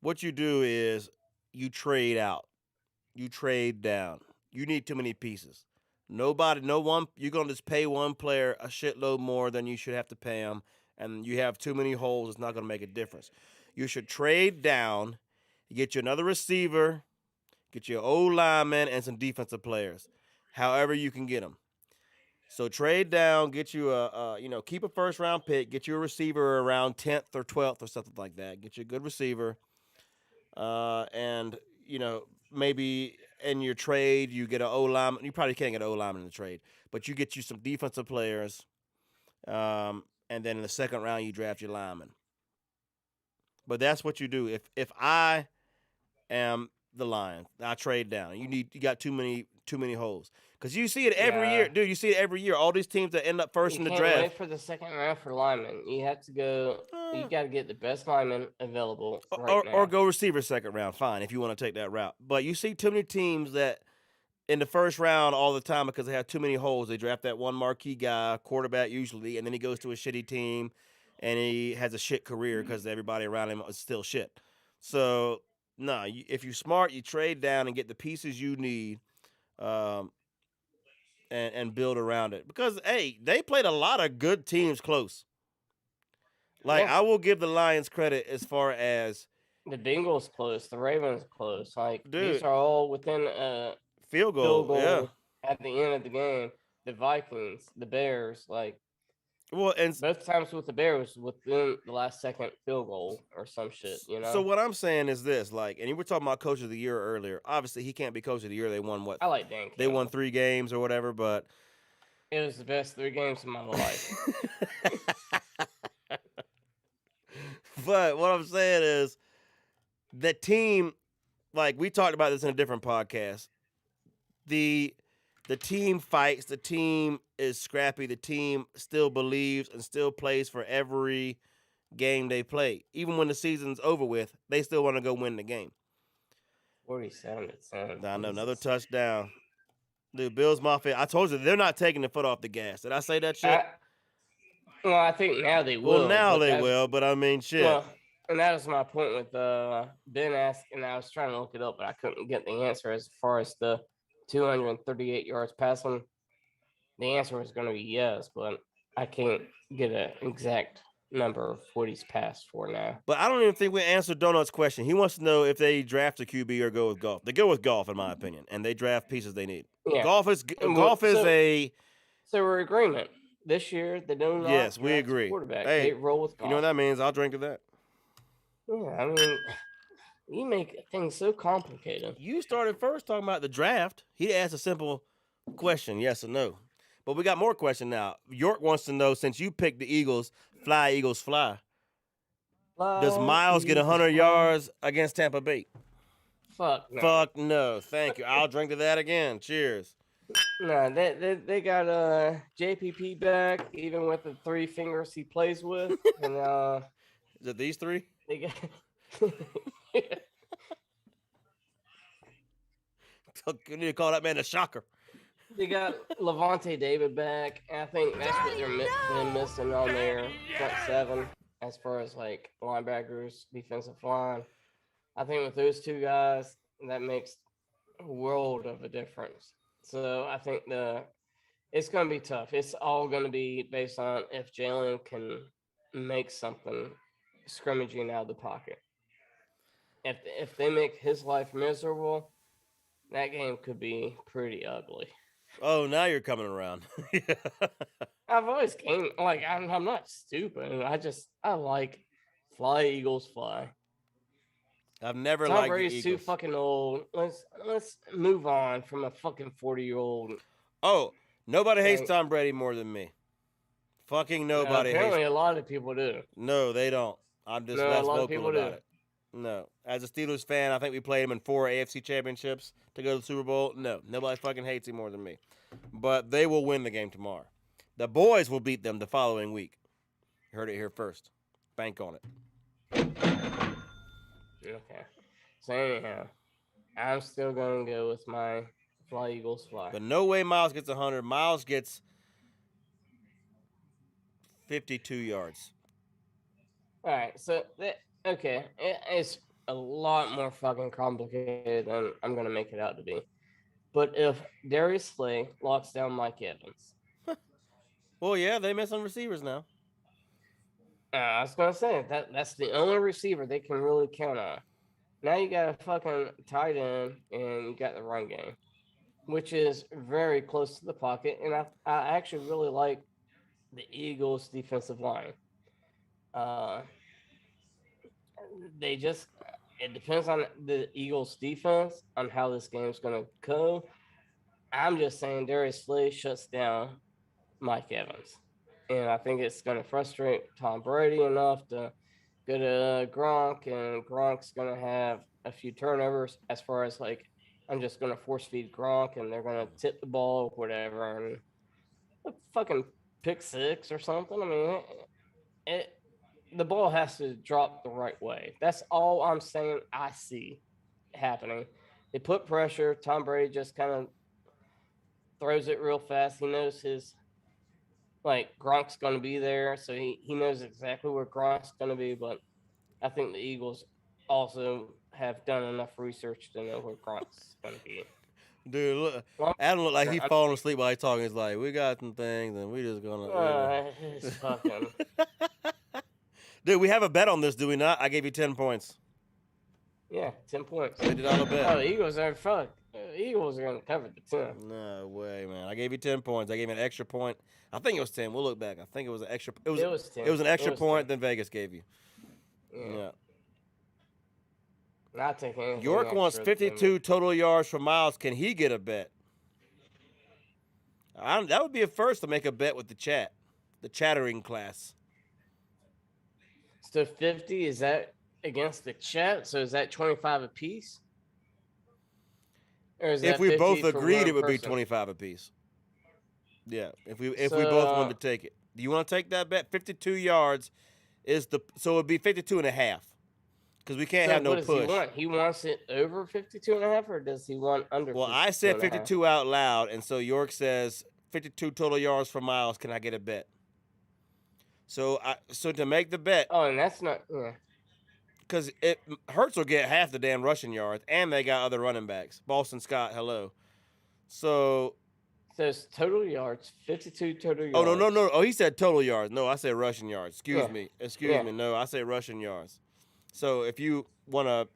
What you do is you trade out. You trade down. You need too many pieces. You're going to just pay one player a shitload more than you should have to pay him, and you have too many holes, it's not going to make a difference. You should trade down, get you another receiver, get you an old lineman, and some defensive players, however you can get them. So trade down, get you keep a first-round pick, get you a receiver around 10th or 12th or something like that. Get you a good receiver, and, maybe in your trade you get an O-lineman. You probably can't get an O-lineman in the trade, but you get you some defensive players, and then in the second round you draft your lineman. But that's what you do. If I am the Lions, I trade down. You got too many holes. Because you see it every year, dude. You see it every year. All these teams that end up first in the can't draft. wait for the second round for linemen. You have to go. You got to get the best lineman available right now. Or go receiver second round. Fine, if you want to take that route. But you see too many teams that in the first round all the time because they have too many holes. They draft that one marquee guy, quarterback usually, and then he goes to a shitty team, and he has a shit career because everybody around him is still shit. So, no, if you're smart, you trade down and get the pieces you need, and build around it. Because, hey, they played a lot of good teams close. Like, I will give the Lions credit as far as the Bengals close, the Ravens close. Like, dude, these are all within field goal, yeah. At the end of the game. The Vikings, the Bears, like, well, and both times with the Bears within the last second field goal or some shit, you know. So what I'm saying is this, like, and you were talking about coach of the year earlier. Obviously, he can't be coach of the year. They won what? I like Dan Campbell. They won 3 games or whatever, but it was the best 3 games of my life. But what I'm saying is the team, like we talked about this in a different podcast. The team fights. The team is scrappy. The team still believes and still plays for every game they play. Even when the season's over with, they still want to go win the game. 47-7. I know, another touchdown. Dude, Bills Mafia, I told you, they're not taking the foot off the gas. Did I say that shit? I think now they will. Well, now they will, but I mean, shit. Well, and that was my point with Ben asking. I was trying to look it up, but I couldn't get the answer as far as the 238 yards passing. The answer was going to be yes, but I can't get an exact number of what he's passed for now. But I don't even think we answered Donut's question. He wants to know if they draft a QB or go with golf. They go with golf, in my opinion, and they draft pieces they need. Yeah. Golf is a. So we're in agreement. This year, they do not. Yes, we agree. Quarterback. Hey, they roll with golf. You know what that means? I'll drink to that. Yeah, I mean, you make things so complicated. You started first talking about the draft. He asked a simple question, yes or no. But we got more questions now. York wants to know, since you picked the Eagles, fly, Eagles, fly. Does Miles get 100 yards against Tampa Bay? Fuck no. Fuck no. Thank you. I'll drink to that again. Cheers. No, they got JPP back, even with the 3 fingers he plays with. And is it these 3? They got you need to call that man a shocker. They got Levante David back, and I think that's what they're been missing on their front 7 as far as like linebackers, defensive line. I think with those 2 guys, that makes a world of a difference. So I think it's going to be tough. It's all going to be based on if Jalen can make something scrimmaging out of the pocket. If they make his life miserable, that game could be pretty ugly. Oh, now you're coming around. I've always came like I'm not stupid. I like fly Eagles fly. I've never Tom liked Brady's the Eagles. too fucking old. Let's move on from a fucking 40-year-old. Oh, nobody hates Tom Brady more than me. Fucking nobody apparently hates. a lot of people do. No, they don't. I'm just less vocal about do. it. No. As a Steelers fan, I think we played him in 4 AFC championships to go to the Super Bowl. No, nobody fucking hates him more than me. But they will win the game tomorrow. The boys will beat them the following week. You heard it here first. Bank on it. Okay. So anyhow, I'm still going to go with my fly Eagles fly. But no way Miles gets 100. Miles gets 52 yards. All right. So, it's a lot more fucking complicated than I'm going to make it out to be. But if Darius Slay locks down Mike Evans. Well, yeah, they miss some receivers now. I was going to say, that's the only receiver they can really count on. Now you got a fucking tight end and you got the run game, which is very close to the pocket. And I actually really like the Eagles' defensive line. It depends on the Eagles' defense on how this game's going to go. I'm just saying Darius Slay shuts down Mike Evans. And I think it's going to frustrate Tom Brady enough to go to Gronk, and Gronk's gonna have a few turnovers. As far as like, I'm just gonna force feed Gronk, and they're gonna tip the ball or whatever, and a fucking pick six or something. I mean, the ball has to drop the right way. That's all I'm saying. I see happening. They put pressure. Tom Brady just kind of throws it real fast. He knows his Gronk's going to be there, so he knows exactly where Gronk's going to be. But I think the Eagles also have done enough research to know where Gronk's going to be. Dude, look, Adam looked like he's falling asleep while he's talking. He's like, we got some things, and we just gonna. It's fucking. Dude, we have a bet on this, do we not? I gave you 10 points. Yeah, 10 points. $50 bet. Oh, the Eagles are fuck. The Eagles are gonna cover the 10. No way, man. I gave you 10 points. I gave you an extra point. I think it was 10. We'll look back. I think it was an extra. It was 10. It was an extra point 10. than Vegas gave you. Yeah. Not taking anything York wants 52 total yards for Miles. Can he get a bet? That would be a first to make a bet with the chat, the chattering class. So 50, is that against the chat? So is that 25 apiece? Or is If that we 50 both for agreed, one it would be person? 25 apiece. Yeah, if we both wanted to take it. Do you want to take that bet? 52 yards is so it would be 52 and a half. Because we can't have no what push. Does he want? He wants it over 52 and a half, or does he want under 52 Well, I said and a half? 52 out loud, and so York says 52 total yards for Miles. Can I get a bet? So to make the bet. Oh, and that's not. Yeah. Because Hurts will get half the damn rushing yards, and they got other running backs. Boston Scott, hello. So it's total yards, 52 total yards. Oh, no. Oh, he said total yards. No, I said rushing yards. Excuse me. No, I say rushing yards. So if you wanna,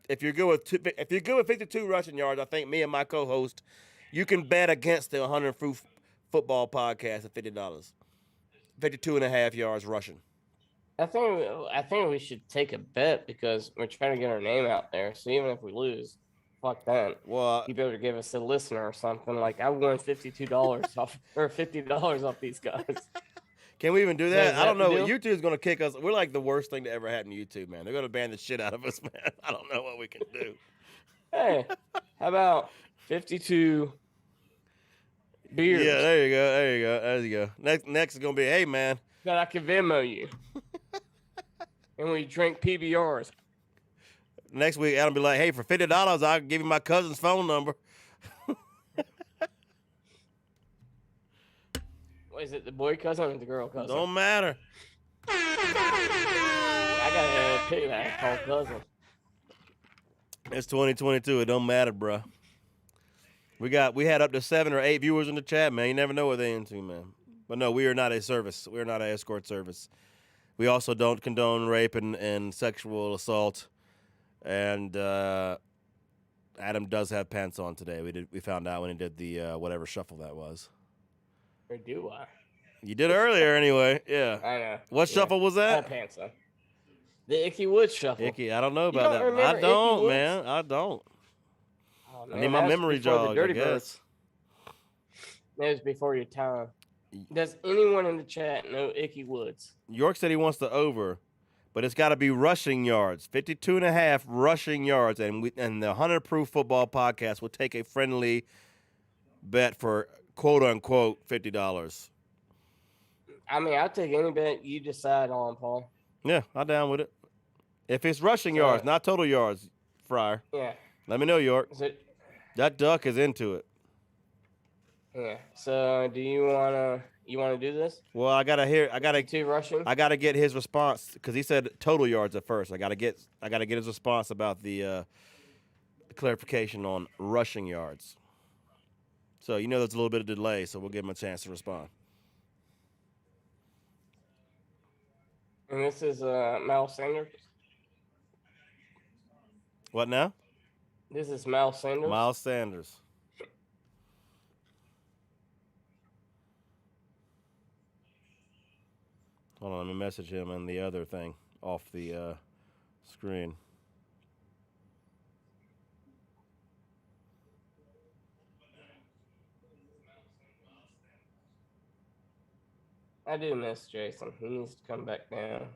if you're good with 52 rushing yards, I think me and my co-host, you can bet against the 100 Proof Football Podcast at $50. 52 and a half yards rushing. I think we should take a bet because we're trying to get our name out there. So even if we lose, fuck that. Well, you better give us a listener or something. Like I won $52 off or $50 off these guys. Can we even do that? I don't know. Deal? YouTube's going to kick us. We're like the worst thing to ever happen to YouTube, man. They're going to ban the shit out of us, man. I don't know what we can do. Hey, how about 52 beers? Yeah, there you go. Next is going to be, hey, man. That I can Venmo you. And we drink PBRs. Next week, Adam be like, hey, for $50, I'll give you my cousin's phone number. What is it, the boy cousin or the girl cousin? Don't matter. I gotta pick that called cousin. It's 2022. It don't matter, bro. We had up to 7 or 8 viewers in the chat, man. You never know what they into, man. But no, we are not a service. We are not an escort service. We also don't condone rape and sexual assault. And Adam does have pants on today. We found out when he did the whatever shuffle that was. Or do I? You did earlier anyway. Yeah. I know. What shuffle was I that? have pants on. The Icky Woods shuffle. Icky, I don't know about don't that. remember I don't, Icky man. I don't. Oh, I man, need my that was memory before the jogged, I Dirty guess. Birds. That was before your time. Does anyone in the chat know Icky Woods? York said he wants the over, but it's got to be rushing yards. 52 and a half rushing yards. And the 100 Proof Football Podcast will take a friendly bet for quote-unquote $50. I mean, I'll take any bet you decide on, Paul. Yeah, I'm down with it. If it's rushing yards, not total yards, Fryer. Yeah. Let me know, York. Is it? That duck is into it. Yeah. So, do you wanna do this? Well, I gotta Two rushing. I gotta get his response because he said total yards at first. I gotta get his response about the clarification on rushing yards. So there's a little bit of delay, so we'll give him a chance to respond. And this is Miles Sanders. What now? This is Miles Sanders. Miles Sanders. Hold on, let me message him and the other thing off the screen. I do miss Jason. He needs to come back down.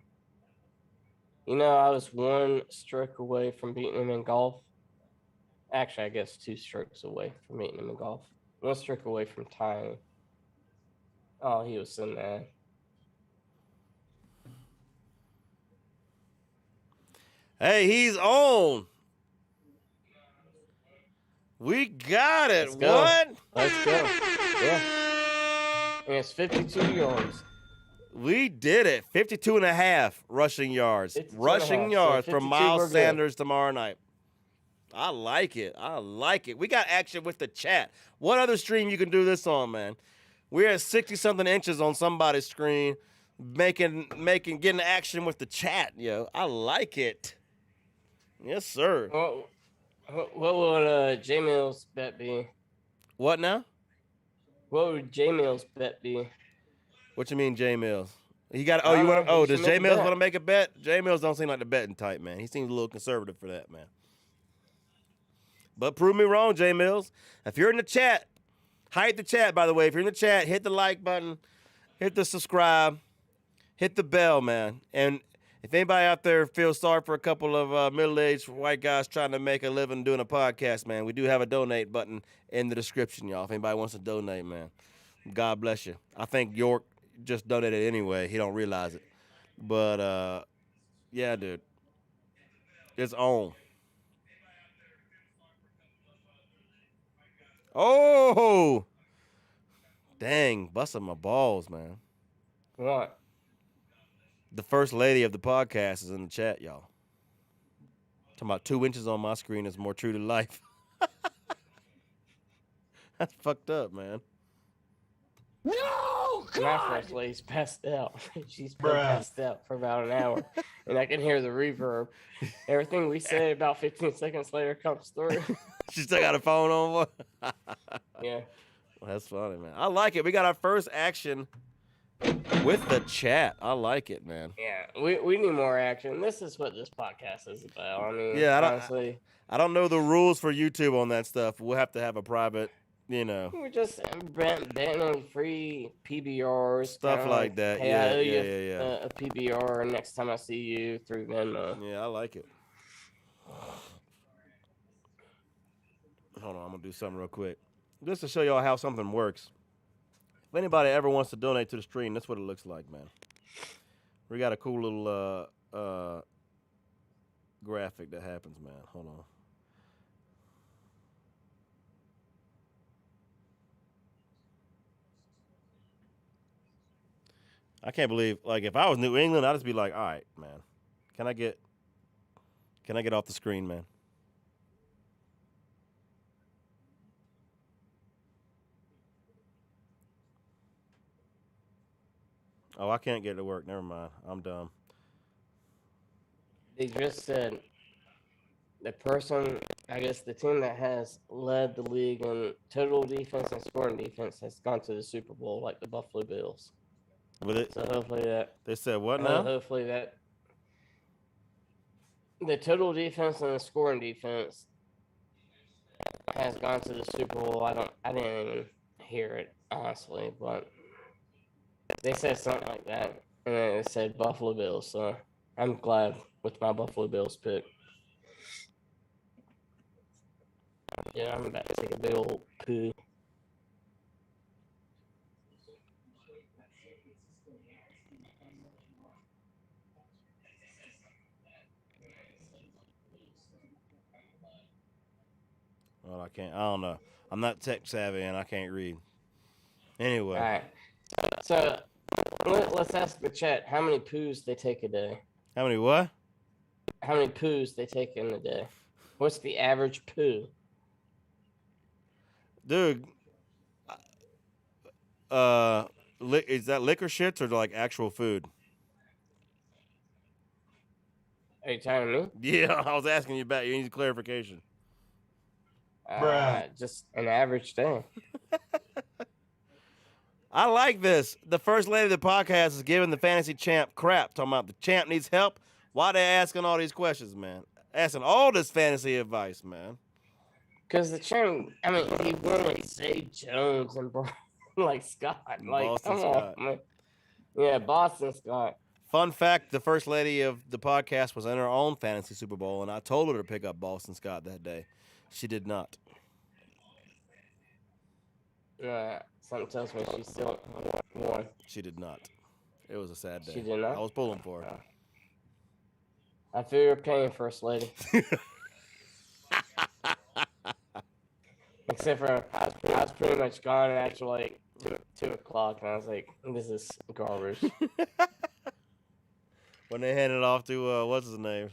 You know, I was one stroke away from beating him in golf. Actually, I guess 2 strokes away from beating him in golf. 1 stroke away from tying. Oh, he was so mad. Hey, he's on. We got it. Let's go. What? Let's go. Yeah. And it's 52 yards. We did it. 52 and a half rushing yards. 52 Rushing and a half. yards So from 52, Miles we're good. Sanders tomorrow night. I like it. I like it. We got action with the chat. What other stream you can do this on, man? We're at 60-something inches on somebody's screen, getting action with the chat, yo. I like it. Yes, sir. What would J Mills bet be? What now? What would J Mills bet be? What you mean, J Mills? He got. I Oh, you don't want? know. Oh, He does should J make a Mills bet. want to make a bet? J Mills don't seem like the betting type, man. He seems a little conservative for that, man. But prove me wrong, J Mills. If you're in the chat, hide the chat. By the way, if you're in the chat, hit the like button, hit the subscribe, hit the bell, man. And if anybody out there feels sorry for a couple of middle-aged white guys trying to make a living doing a podcast, man, we do have a donate button in the description, y'all. If anybody wants to donate, man, God bless you. I think York just donated anyway. He don't realize it. But, yeah, dude. It's on. Oh! Dang, busting my balls, man. What? The first lady of the podcast is in the chat, y'all. Talking about 2 inches on my screen is more true to life. That's fucked up, man. No! My first lady's passed out. She's been Bruh. passed out for about an hour. And I can hear the reverb. Everything we say about 15 seconds later comes through. She still got a phone on. Yeah. Well, that's funny, man. I like it. We got our first action with the chat. I like it, man. Yeah. We need more action. This is what this podcast is about. I mean, Yeah, honestly. I don't know the rules for YouTube on that stuff. We'll have to have a private, We're just banning free PBRs. Stuff kinda like that. Hey, Yeah, I owe you yeah. a PBR next time I see you through Venmo. Yeah, I like it. Hold on, I'm going to do something real quick. Just to show y'all how something works. If anybody ever wants to donate to the stream, that's what it looks like, man. We got a cool little graphic that happens, man. Hold on. I can't believe, like, if I was New England, I'd just be like, all right, man. Can I get off the screen, man? Oh, I can't get it to work. Never mind. I'm dumb. They just said the person, I guess the team that has led the league in total defense and scoring defense has gone to the Super Bowl, like the Buffalo Bills. With it, So hopefully that. they said what now? Hopefully that. The total defense and the scoring defense has gone to the Super Bowl. I didn't even hear it honestly, but they said something like that, and then it said Buffalo Bills. So I'm glad with my Buffalo Bills pick. Yeah, I'm about to take a big old poo. Well, I can't. I don't know. I'm not tech savvy and I can't read. Anyway, All right. So let's ask the chat how many poos they take a day. how many what? How many poos they take in a day? What's the average poo? Dude, is that liquor shits or like actual food? Are you telling me? Yeah, I was asking you about. You need clarification. Bruh. Just an average day. I like this. The first lady of the podcast is giving the fantasy champ crap, talking about the champ needs help. Why they asking all these questions, man? Asking all this fantasy advice, man. Because the champ, I mean, he won like Zay Jones and like Scott. Like, Boston come Scott. on, man. Yeah, Boston Scott. Fun fact, the first lady of the podcast was in her own fantasy Super Bowl, and I told her to pick up Boston Scott that day. She did not. Something tells me she still won. She did not. It was a sad day. She did not? I was pulling for her. I feel your pain, First Lady. Except for I was pretty much gone after like 2 o'clock, and I was like, this is garbage. When they handed it off to, what's his name?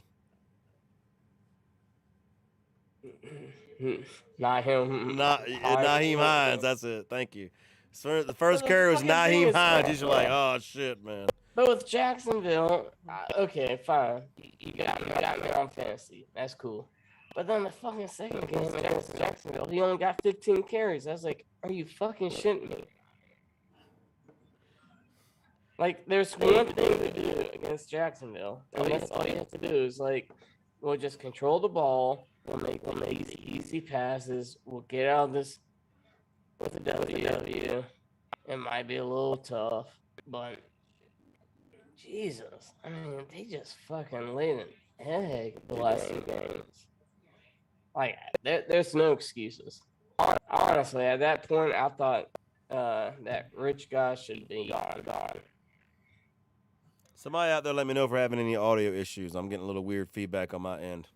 Naheem Hines. That's it. Thank you. So the first carry was Naheem Hines. You're like, oh, shit, man. But with Jacksonville, okay, fine. You got me on fantasy. That's cool. But then the fucking second game against Jacksonville, he only got 15 carries. I was like, are you fucking shitting me? Like, there's one thing to do against Jacksonville. All you have to do is, like, we'll just control the ball. We'll make easy passes. We'll get out of this with a W. It might be a little tough, but Jesus. I mean, they just fucking laid an egg the last 2 games. Like, there's no excuses. Honestly, at that point, I thought that rich guy should be gone. Somebody out there let me know if we're having any audio issues. I'm getting a little weird feedback on my end.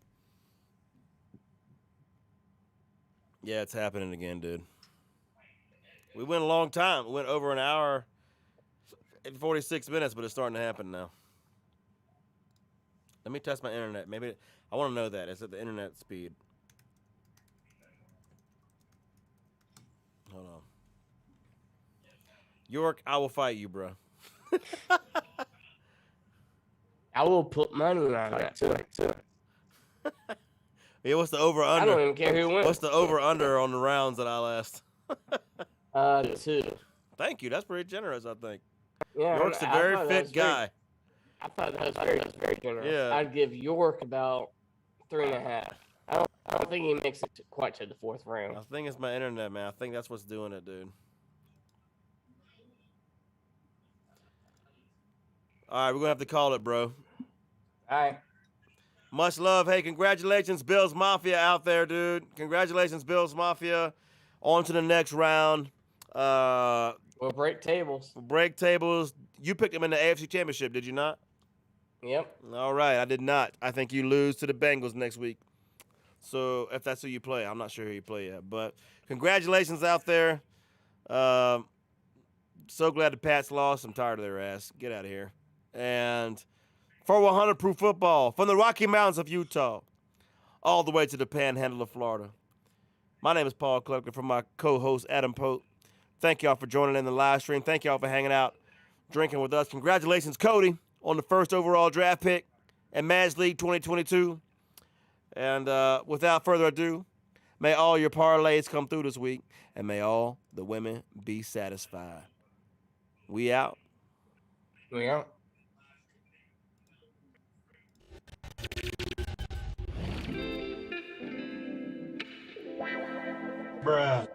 Yeah, it's happening again, dude. We went a long time. We went over an hour and 46 minutes, but it's starting to happen now. Let me test my internet. Maybe I want to know that. Is it the internet speed? Hold on. York, I will fight you, bro. I will put money on that too. Yeah, what's the over under? I don't even care who wins. What's the over under on the rounds that I last? 2. Thank you. That's pretty generous, I think. Yeah, York's a very fit guy. I thought that was very generous. Yeah. I'd give York about 3.5. I don't think he makes it quite to the 4th round. I think it's my internet, man. I think that's what's doing it, dude. All right, we're gonna have to call it, bro. All right. Much love. Hey, congratulations, Bills Mafia out there, dude. Congratulations, Bills Mafia. On to the next round. We'll break tables. Break tables. You picked them in the AFC Championship, did you not? Yep. All right, I did not. I think you lose to the Bengals next week. So if that's who you play, I'm not sure who you play yet. But congratulations out there. So glad the Pats lost. I'm tired of their ass. Get out of here. And for 100 Proof Football, from the Rocky Mountains of Utah, all the way to the Panhandle of Florida. My name is Paul Clark, from my co-host Adam Pope. Thank y'all for joining in the live stream. Thank y'all for hanging out, drinking with us. Congratulations, Cody, on the first overall draft pick in Mad's League 2022. And without further ado, may all your parlays come through this week, and may all the women be satisfied. We out. We out. Bruh.